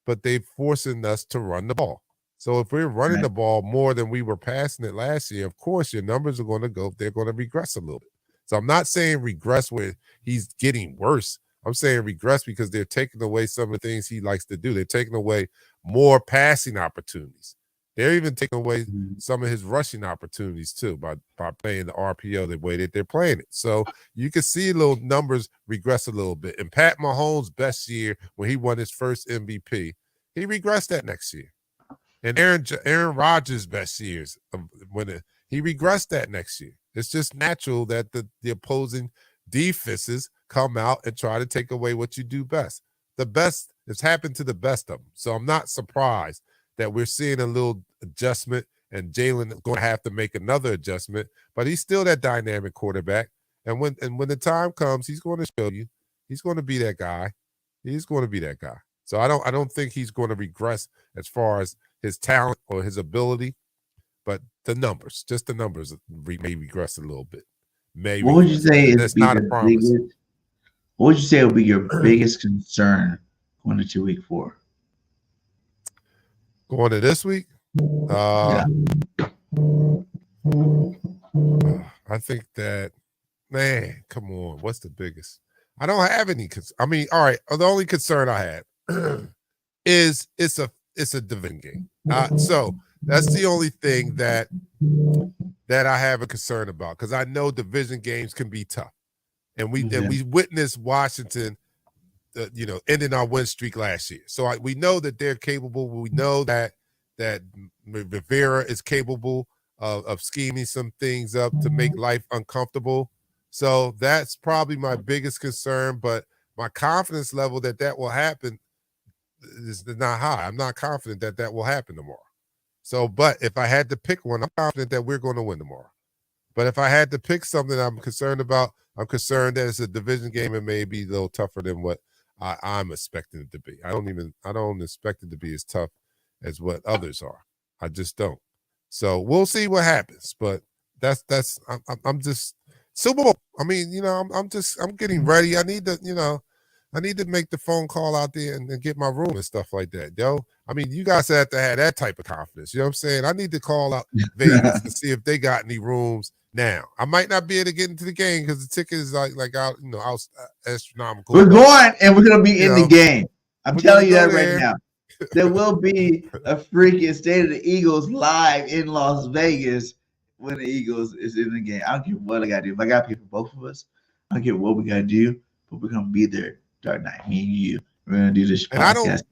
but they're forcing us to run the ball. So if we're running the ball more than we were passing it last year, of course your numbers are going to go, they're going to regress a little bit. So I'm not saying regress where he's getting worse. I'm saying regress because they're taking away some of the things he likes to do. They're taking away more passing opportunities. They're even taking away some of his rushing opportunities too by playing the RPO the way that they're playing it. So you can see little numbers regress a little bit. And Pat Mahomes' best year when he won his first MVP, he regressed that next year. And Aaron Rodgers' best years, he regressed that next year. It's just natural that the opposing defenses come out and try to take away what you do best. The best has happened to the best of them. So I'm not surprised that we're seeing a little adjustment, and Jalen is going to have to make another adjustment, but he's still that dynamic quarterback. And when the time comes, he's going to show you. He's going to be that guy. He's going to be that guy. So I don't think he's going to regress as far as his talent or his ability, but just the numbers may regress a little bit. What would you say is that's not a promise? What would you say would be your biggest concern going into week 4? Going to this week? Yeah. I think that, man, come on. What's the biggest? I don't have any. I mean, all right. The only concern I had is it's a division game. So that's the only thing that I have a concern about, because I know division games can be tough, and we witnessed Washington, ending our win streak last year. So we know that they're capable. We know that Rivera is capable of scheming some things up to make life uncomfortable. So that's probably my biggest concern. But my confidence level that will happen is not high. I'm not confident that will happen tomorrow. So, but if I had to pick one, I'm confident that we're going to win tomorrow. But if I had to pick something I'm concerned about, I'm concerned that it's a division game and may be a little tougher than what I'm expecting it to be. I don't expect it to be as tough as what others are. I just don't. So we'll see what happens. But I'm just Super Bowl. I mean, I'm getting ready. I need to make the phone call out there and get my room and stuff like that, yo. I mean, you guys have to have that type of confidence. You know what I'm saying? I need to call out Vegas to see if they got any rooms now. I might not be able to get into the game because the ticket is like out, astronomical. We're going, and we're going to be in the game. I'm telling you that right now. There will be a freaking State of the Eagles live in Las Vegas when the Eagles is in the game. I don't care what I got to do. If I got to pay for both of us, I don't care what we got to do, but we're going to be there. Dark Night, me and you. We're going to do this podcast.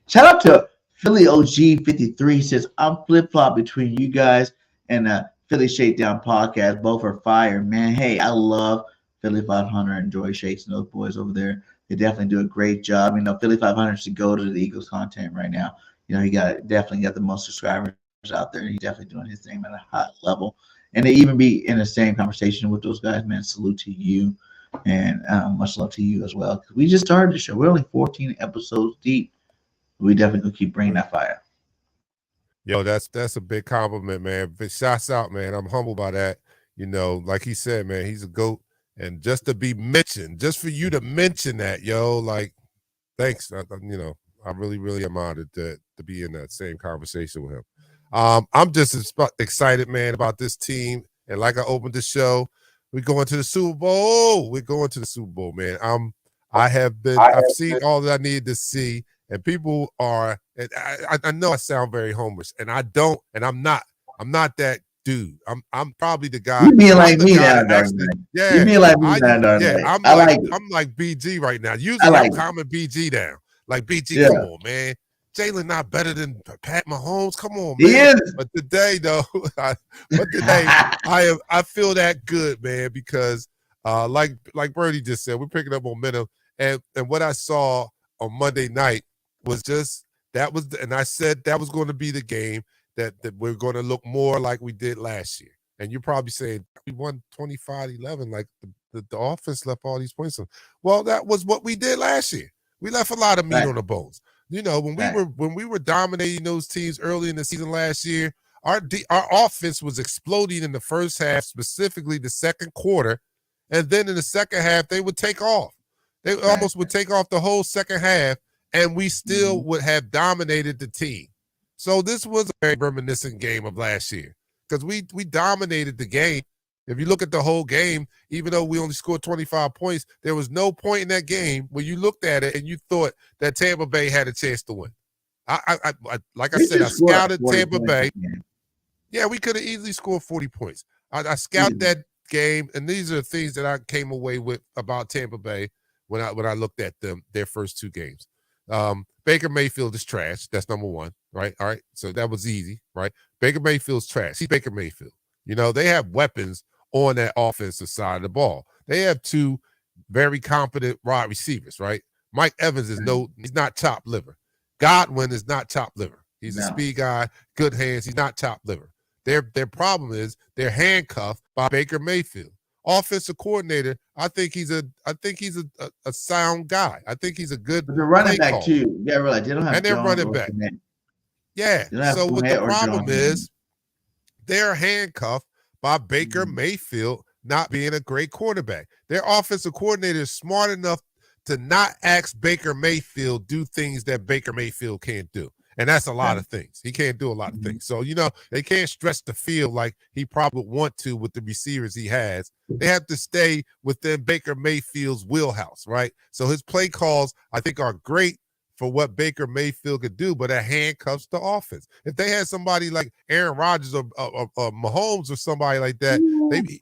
Shout out to Philly OG 53. Says, I'm flip-flop between you guys and Philly Shakedown podcast. Both are fire, man. Hey, I love Philly 500 and Joy Shakes and those boys over there. They definitely do a great job. Philly 500 should go to the Eagles content right now. He definitely got the most subscribers out there. He's definitely doing his thing at a high level. And they even be in the same conversation with those guys, man. Salute to you. And much love to you as well. Because we just started the show. We're only 14 episodes deep. We definitely gonna keep bringing that fire. Yo, that's a big compliment, man. But shouts out, man. I'm humbled by that. Like he said, man, he's a GOAT. And just to be mentioned, just for you to mention that, yo, like, thanks. I really, really am honored to be in that same conversation with him. I'm just excited, man, about this team. And like I opened the show, we're going to the Super Bowl. We're going to the Super Bowl, man. I've seen all that I needed to see, and people are. And I know I sound very homerish, and I don't, and I'm not that dude. I'm probably the guy. You being like me now, yeah. You being like me now, yeah. I'm like BG right now. Usually I'm calming BG down. Like BG, come on, man. Jalen not better than Pat Mahomes. Come on, man. He is. But today, though, I feel that good, man, because like Birdie just said, we're picking up momentum. And what I saw on Monday night was and I said that was going to be the game that we're going to look more like we did last year. And you're probably saying we won 25-11, like the offense left all these points. Well, that was what we did last year. We left a lot of meat on the bones. When we were dominating those teams early in the season last year, our offense was exploding in the first half, specifically the second quarter, and then in the second half they would take off. They almost would take off the whole second half, and we still would have dominated the team. So this was a very reminiscent game of last year because we dominated the game. If you look at the whole game, even though we only scored 25 points, there was no point in that game where you looked at it and you thought that Tampa Bay had a chance to win. I scouted Tampa Bay. Yeah, we could have easily scored 40 points. I scouted that game, and these are the things that I came away with about Tampa Bay when I looked at their first two games. Baker Mayfield is trash. That's number one. right? All right, so that was easy, right? Baker Mayfield's trash. He's Baker Mayfield. You know, they have weapons on that offensive side of the ball. They have two very competent wide receivers, right? Mike Evans is he's not top liver. Godwin is not top liver. He's a speed guy, good hands. He's not top liver. Their problem is they're handcuffed by Baker Mayfield. Offensive coordinator, I think he's a sound guy. I think he's a good But the running play back caller. too. Yeah, realize they don't have And they're Jones running or back. Fournette. Yeah. They don't have So what the Fournette or problem Jones. is, they're handcuffed by Baker Mm-hmm. Mayfield not being a great quarterback. Their offensive coordinator is smart enough to not ask Baker Mayfield do things that Baker Mayfield can't do. And that's a lot of things. He can't do a lot of things. So, you know, they can't stretch the field like he probably would want to with the receivers he has. They have to stay within Baker Mayfield's wheelhouse, right? So his play calls, I think, are great for what Baker Mayfield could do, but it handcuffs the offense. If they had somebody like Aaron Rodgers or Mahomes or somebody like that,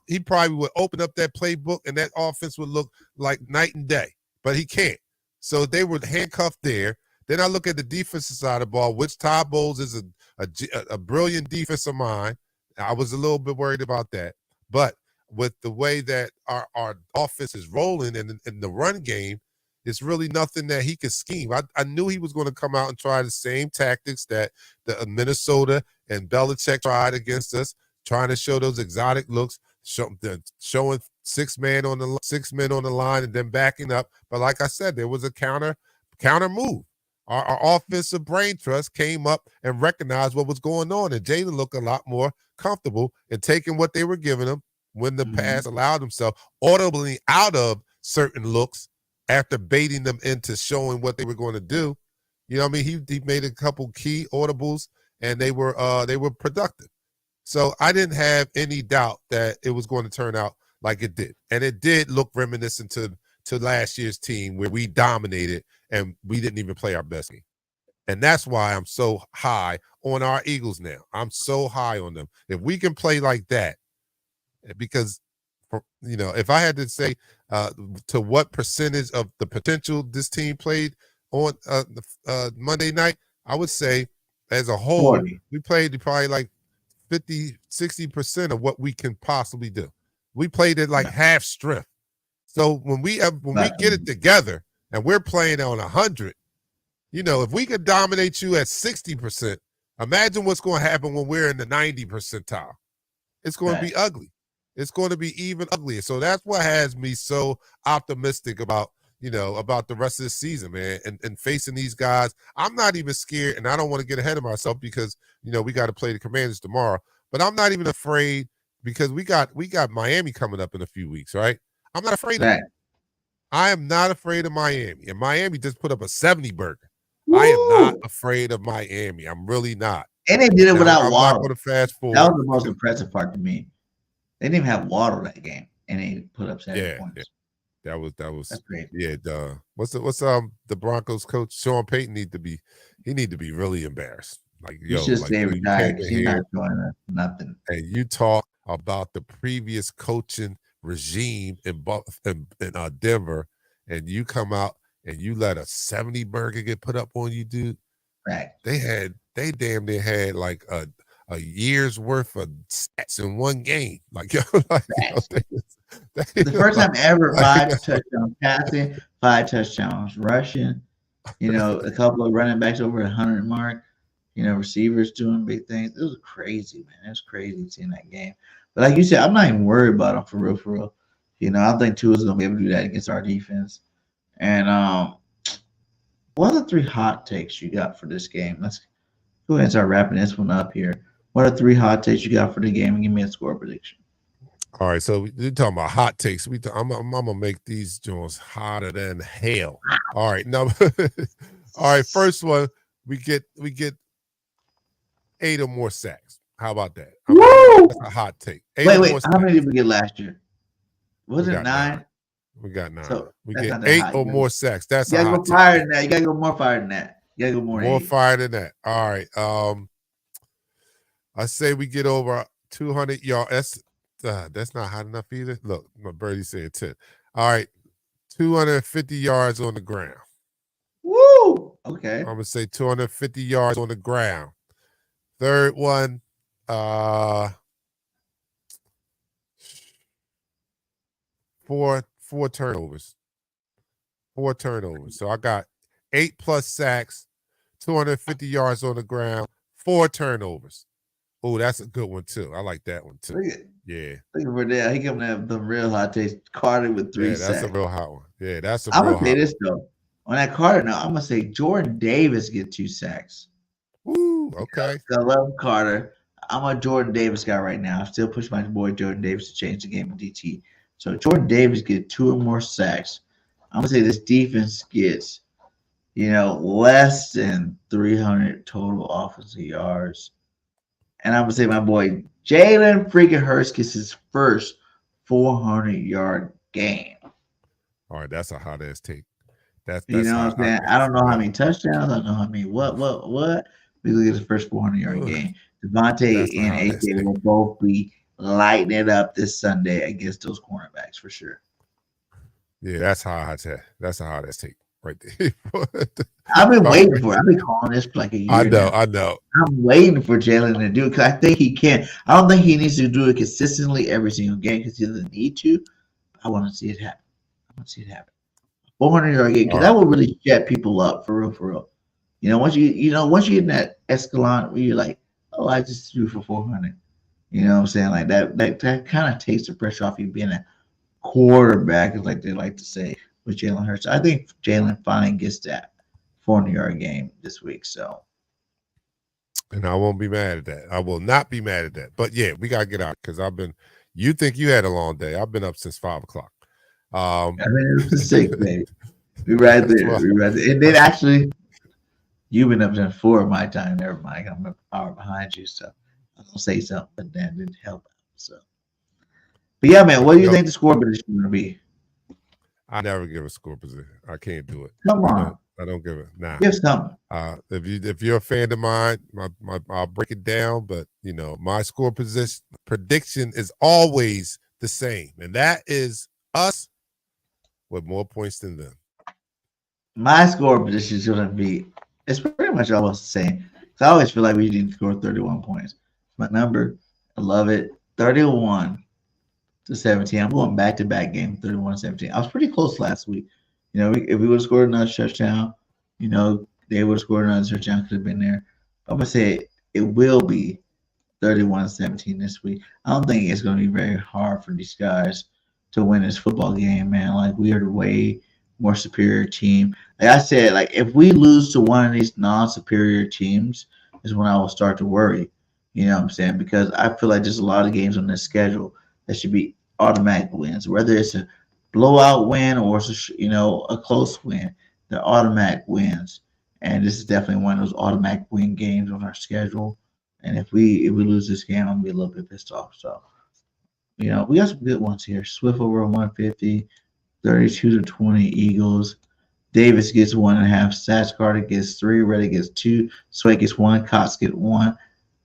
he probably would open up that playbook and that offense would look like night and day. But he can't. So they were handcuffed there. Then I look at the defensive side of the ball, which Todd Bowles is a brilliant defensive mind. I was a little bit worried about that. But with the way that our offense is rolling in the run game, it's really nothing that he could scheme. I knew he was going to come out and try the same tactics that the Minnesota and Belichick tried against us, trying to show those exotic looks, showing six men on the line and then backing up. But like I said, there was a counter move. Our offensive brain trust came up and recognized what was going on, and Jalen looked a lot more comfortable in taking what they were giving him when the pass allowed himself audibly out of certain looks after baiting them into showing what they were going to do. You know what I mean? He made a couple key audibles, and they were productive. So I didn't have any doubt that it was going to turn out like it did, and it did look reminiscent to last year's team where we dominated and we didn't even play our best game. And that's why I'm so high on our Eagles now. I'm so high on them. If we can play like that, because, you know, if I had to say to what percentage of the potential this team played on Monday night, I would say as a whole, 40. we played probably like 50, 60% of what we can possibly do. We played at like half strength. So when we get it together and we're playing on 100, you know, if we could dominate you at 60%, imagine what's going to happen when we're in the 90 percentile. It's going to be ugly. It's going to be even uglier. So that's what has me so optimistic about, you know, about the rest of the season, man, and facing these guys. I'm not even scared, and I don't want to get ahead of myself because, you know, we got to play the Commanders tomorrow. But I'm not even afraid because we got Miami coming up in a few weeks, right? I'm not afraid of that. I am not afraid of Miami. And Miami just put up a 70 burger. Woo! I am not afraid of Miami. I'm really not. And they did it without I'm Waddle. not going to fast forward. That was the most impressive part to me. They didn't even have Waddle that game, and they put up 7 points. Yeah. That was That's great. Yeah. What's the Broncos coach Sean Payton need to be really embarrassed. Like, yo, he's just like, staying retired. He's not doing nothing. And you talk about the previous coaching regime in Denver, and you come out and you let a 70 burger get put up on you, dude. Right. They damn near had like a year's worth of stats in one game. Like, yo, the first time ever, 5 touchdowns passing, 5 touchdowns rushing. You know, a couple of running backs over 100 mark. You know, receivers doing big things. It was crazy, man. It was crazy seeing that game. But like you said, I'm not even worried about them for real. You know, I don't think Tua's gonna be able to do that against our defense. And what are the 3 hot takes you got for this game? Let's go ahead and start wrapping this one up here. What are 3 hot takes you got for the game? And give me a score prediction. All right, so we're talking about hot takes. I'm gonna make these joints hotter than hell. All right, all right. First one, we get 8 or more sacks. How about that? That's a hot take. Wait. How many did we get last year? Was it 9? We got 9. So we get 8 or more sacks. That's you a gotta hot go fire than that. You gotta go more fire than that. You gotta go more fire than that. All right. I say we get over 200 yards. That's not hot enough either. Look, my birdie said 10. All right, 250 yards on the ground. Woo! Okay. I'm gonna say 250 yards on the ground. Third one, four turnovers. 4 turnovers. So I got 8+ sacks, 250 yards on the ground, 4 turnovers. Oh, that's a good one too. I like that one too. Yeah. Look at Verdell. He coming to have the real hot taste. Carter with 3 Yeah, that's sacks. a real hot one. Yeah, that's a I'm real gonna say hot this one. though. On that Carter now, I'm gonna say Jordan Davis get 2 sacks. Ooh, okay. I love Carter. I'm a Jordan Davis guy right now. I still push my boy Jordan Davis to change the game in DT. So Jordan Davis get 2 or more sacks. I'm gonna say this defense gets, less than 300 total offensive yards. And I'm gonna say my boy Jalen freaking Hurts gets his first 400-yard game. All right, that's a hot ass take. That's You know what I'm saying? I don't know how many touchdowns. I don't know how many what. We look at his first 400-yard game. Devontae and AJ will both be lighting it up this Sunday against those cornerbacks for sure. Yeah, that's hot. That's a hot ass take right there. I've been waiting for it. I've been calling this for like a year. I know. I'm waiting for Jalen to do it because I think he can. I don't think he needs to do it consistently every single game because he doesn't need to. I want to see it happen. 400-yard game because that will really jet people up for real. Once you get in that escalon where you're like, oh, I just threw for 400. You know what I'm saying? Like that kind of takes the pressure off you being a quarterback, like they like to say with Jalen Hurts. I think Jalen finally gets that 400-yard game this week. So, and I won't be mad at that. I will not be mad at that. But yeah, we gotta get out because you think you had a long day. I've been up since 5 o'clock. I mean, it was 6, baby. We right there. And then actually, you've been up since 4 of my time. Never mind. I'm an hour behind you, so I'm gonna say something, but that didn't help out. So, but yeah, man, what do you think the score position is gonna be? I never give a score position. I can't do it. Come on. I don't give it. Nah. Give something. If you're a fan of mine, I'll break it down. But my score prediction is always the same, and that is us with more points than them. My score position is going to be, it's pretty much almost the same. I always feel like we need to score 31 points. My number, I love it, 31-17. I'm going back-to-back game, 31-17. I was pretty close last week. If we would have scored another touchdown, they would have scored another touchdown, could have been there. I'm going to say it will be 31-17 this week. I don't think it's going to be very hard for these guys to win this football game, man. Like, we are the way more superior team. Like I said, like if we lose to one of these non-superior teams is when I will start to worry. You know what I'm saying? Because I feel like there's a lot of games on this schedule that should be automatic wins, whether it's a blowout win or it's a close win. They're automatic wins, and this is definitely one of those automatic win games on our schedule. And if we lose this game, I'm gonna be a little bit pissed off. So, we got some good ones here. Swift over 150, 32-20 Eagles. Davis gets 1.5. Stats Carter gets 3. Reddick gets 2. Sway gets 1. Cox gets 1.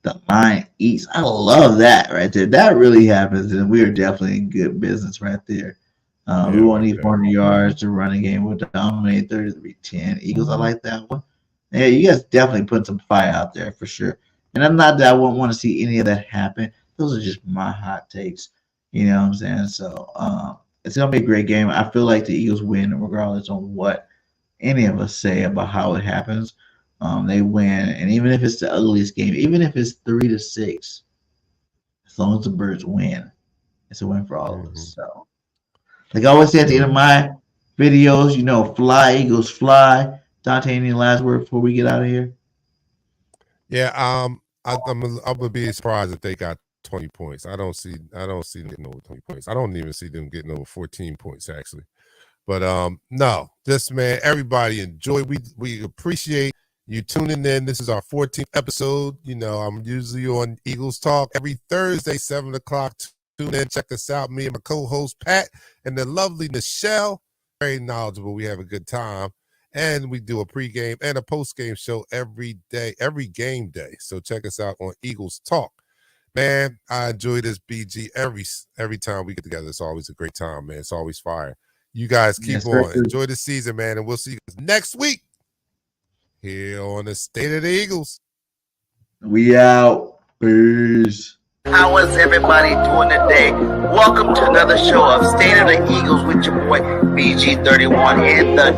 The line eats. I love that right there. That really happens, and we are definitely in good business right there. We won't need 400 yards. The running game will dominate 33-10. Eagles, I like that one. Yeah, you guys definitely put some fire out there for sure. And I'm not that I wouldn't want to see any of that happen. Those are just my hot takes. You know what I'm saying? So it's going to be a great game. I feel like the Eagles win regardless on what any of us say about how it happens. They win. And even if it's the ugliest game, even if it's 3-6, as long as the Birds win, it's a win for all of us. So, like I always say at the end of my videos, fly, Eagles, fly. Donta, any last word before we get out of here? Yeah, I'm gonna be surprised if they got 20 points. I don't see them getting over 20 points. I don't even see them getting over 14 points actually. But no, just man, everybody enjoy. We appreciate you tuning in. This is our 14th episode. I'm usually on Eagles Talk every Thursday, 7 o'clock. Tune in, check us out. Me and my co-host Pat and the lovely Michelle. Very knowledgeable. We have a good time. And we do a pregame and a postgame show every day, every game day. So check us out on Eagles Talk. Man, I enjoy this BG every time we get together. It's always a great time, man. It's always fire. You guys keep on. Enjoy the season, man, and we'll see you guys next week. here on the State of the Eagles. We out. Peace. How is everybody doing today? Welcome to another show of State of the Eagles with your boy BG31 and the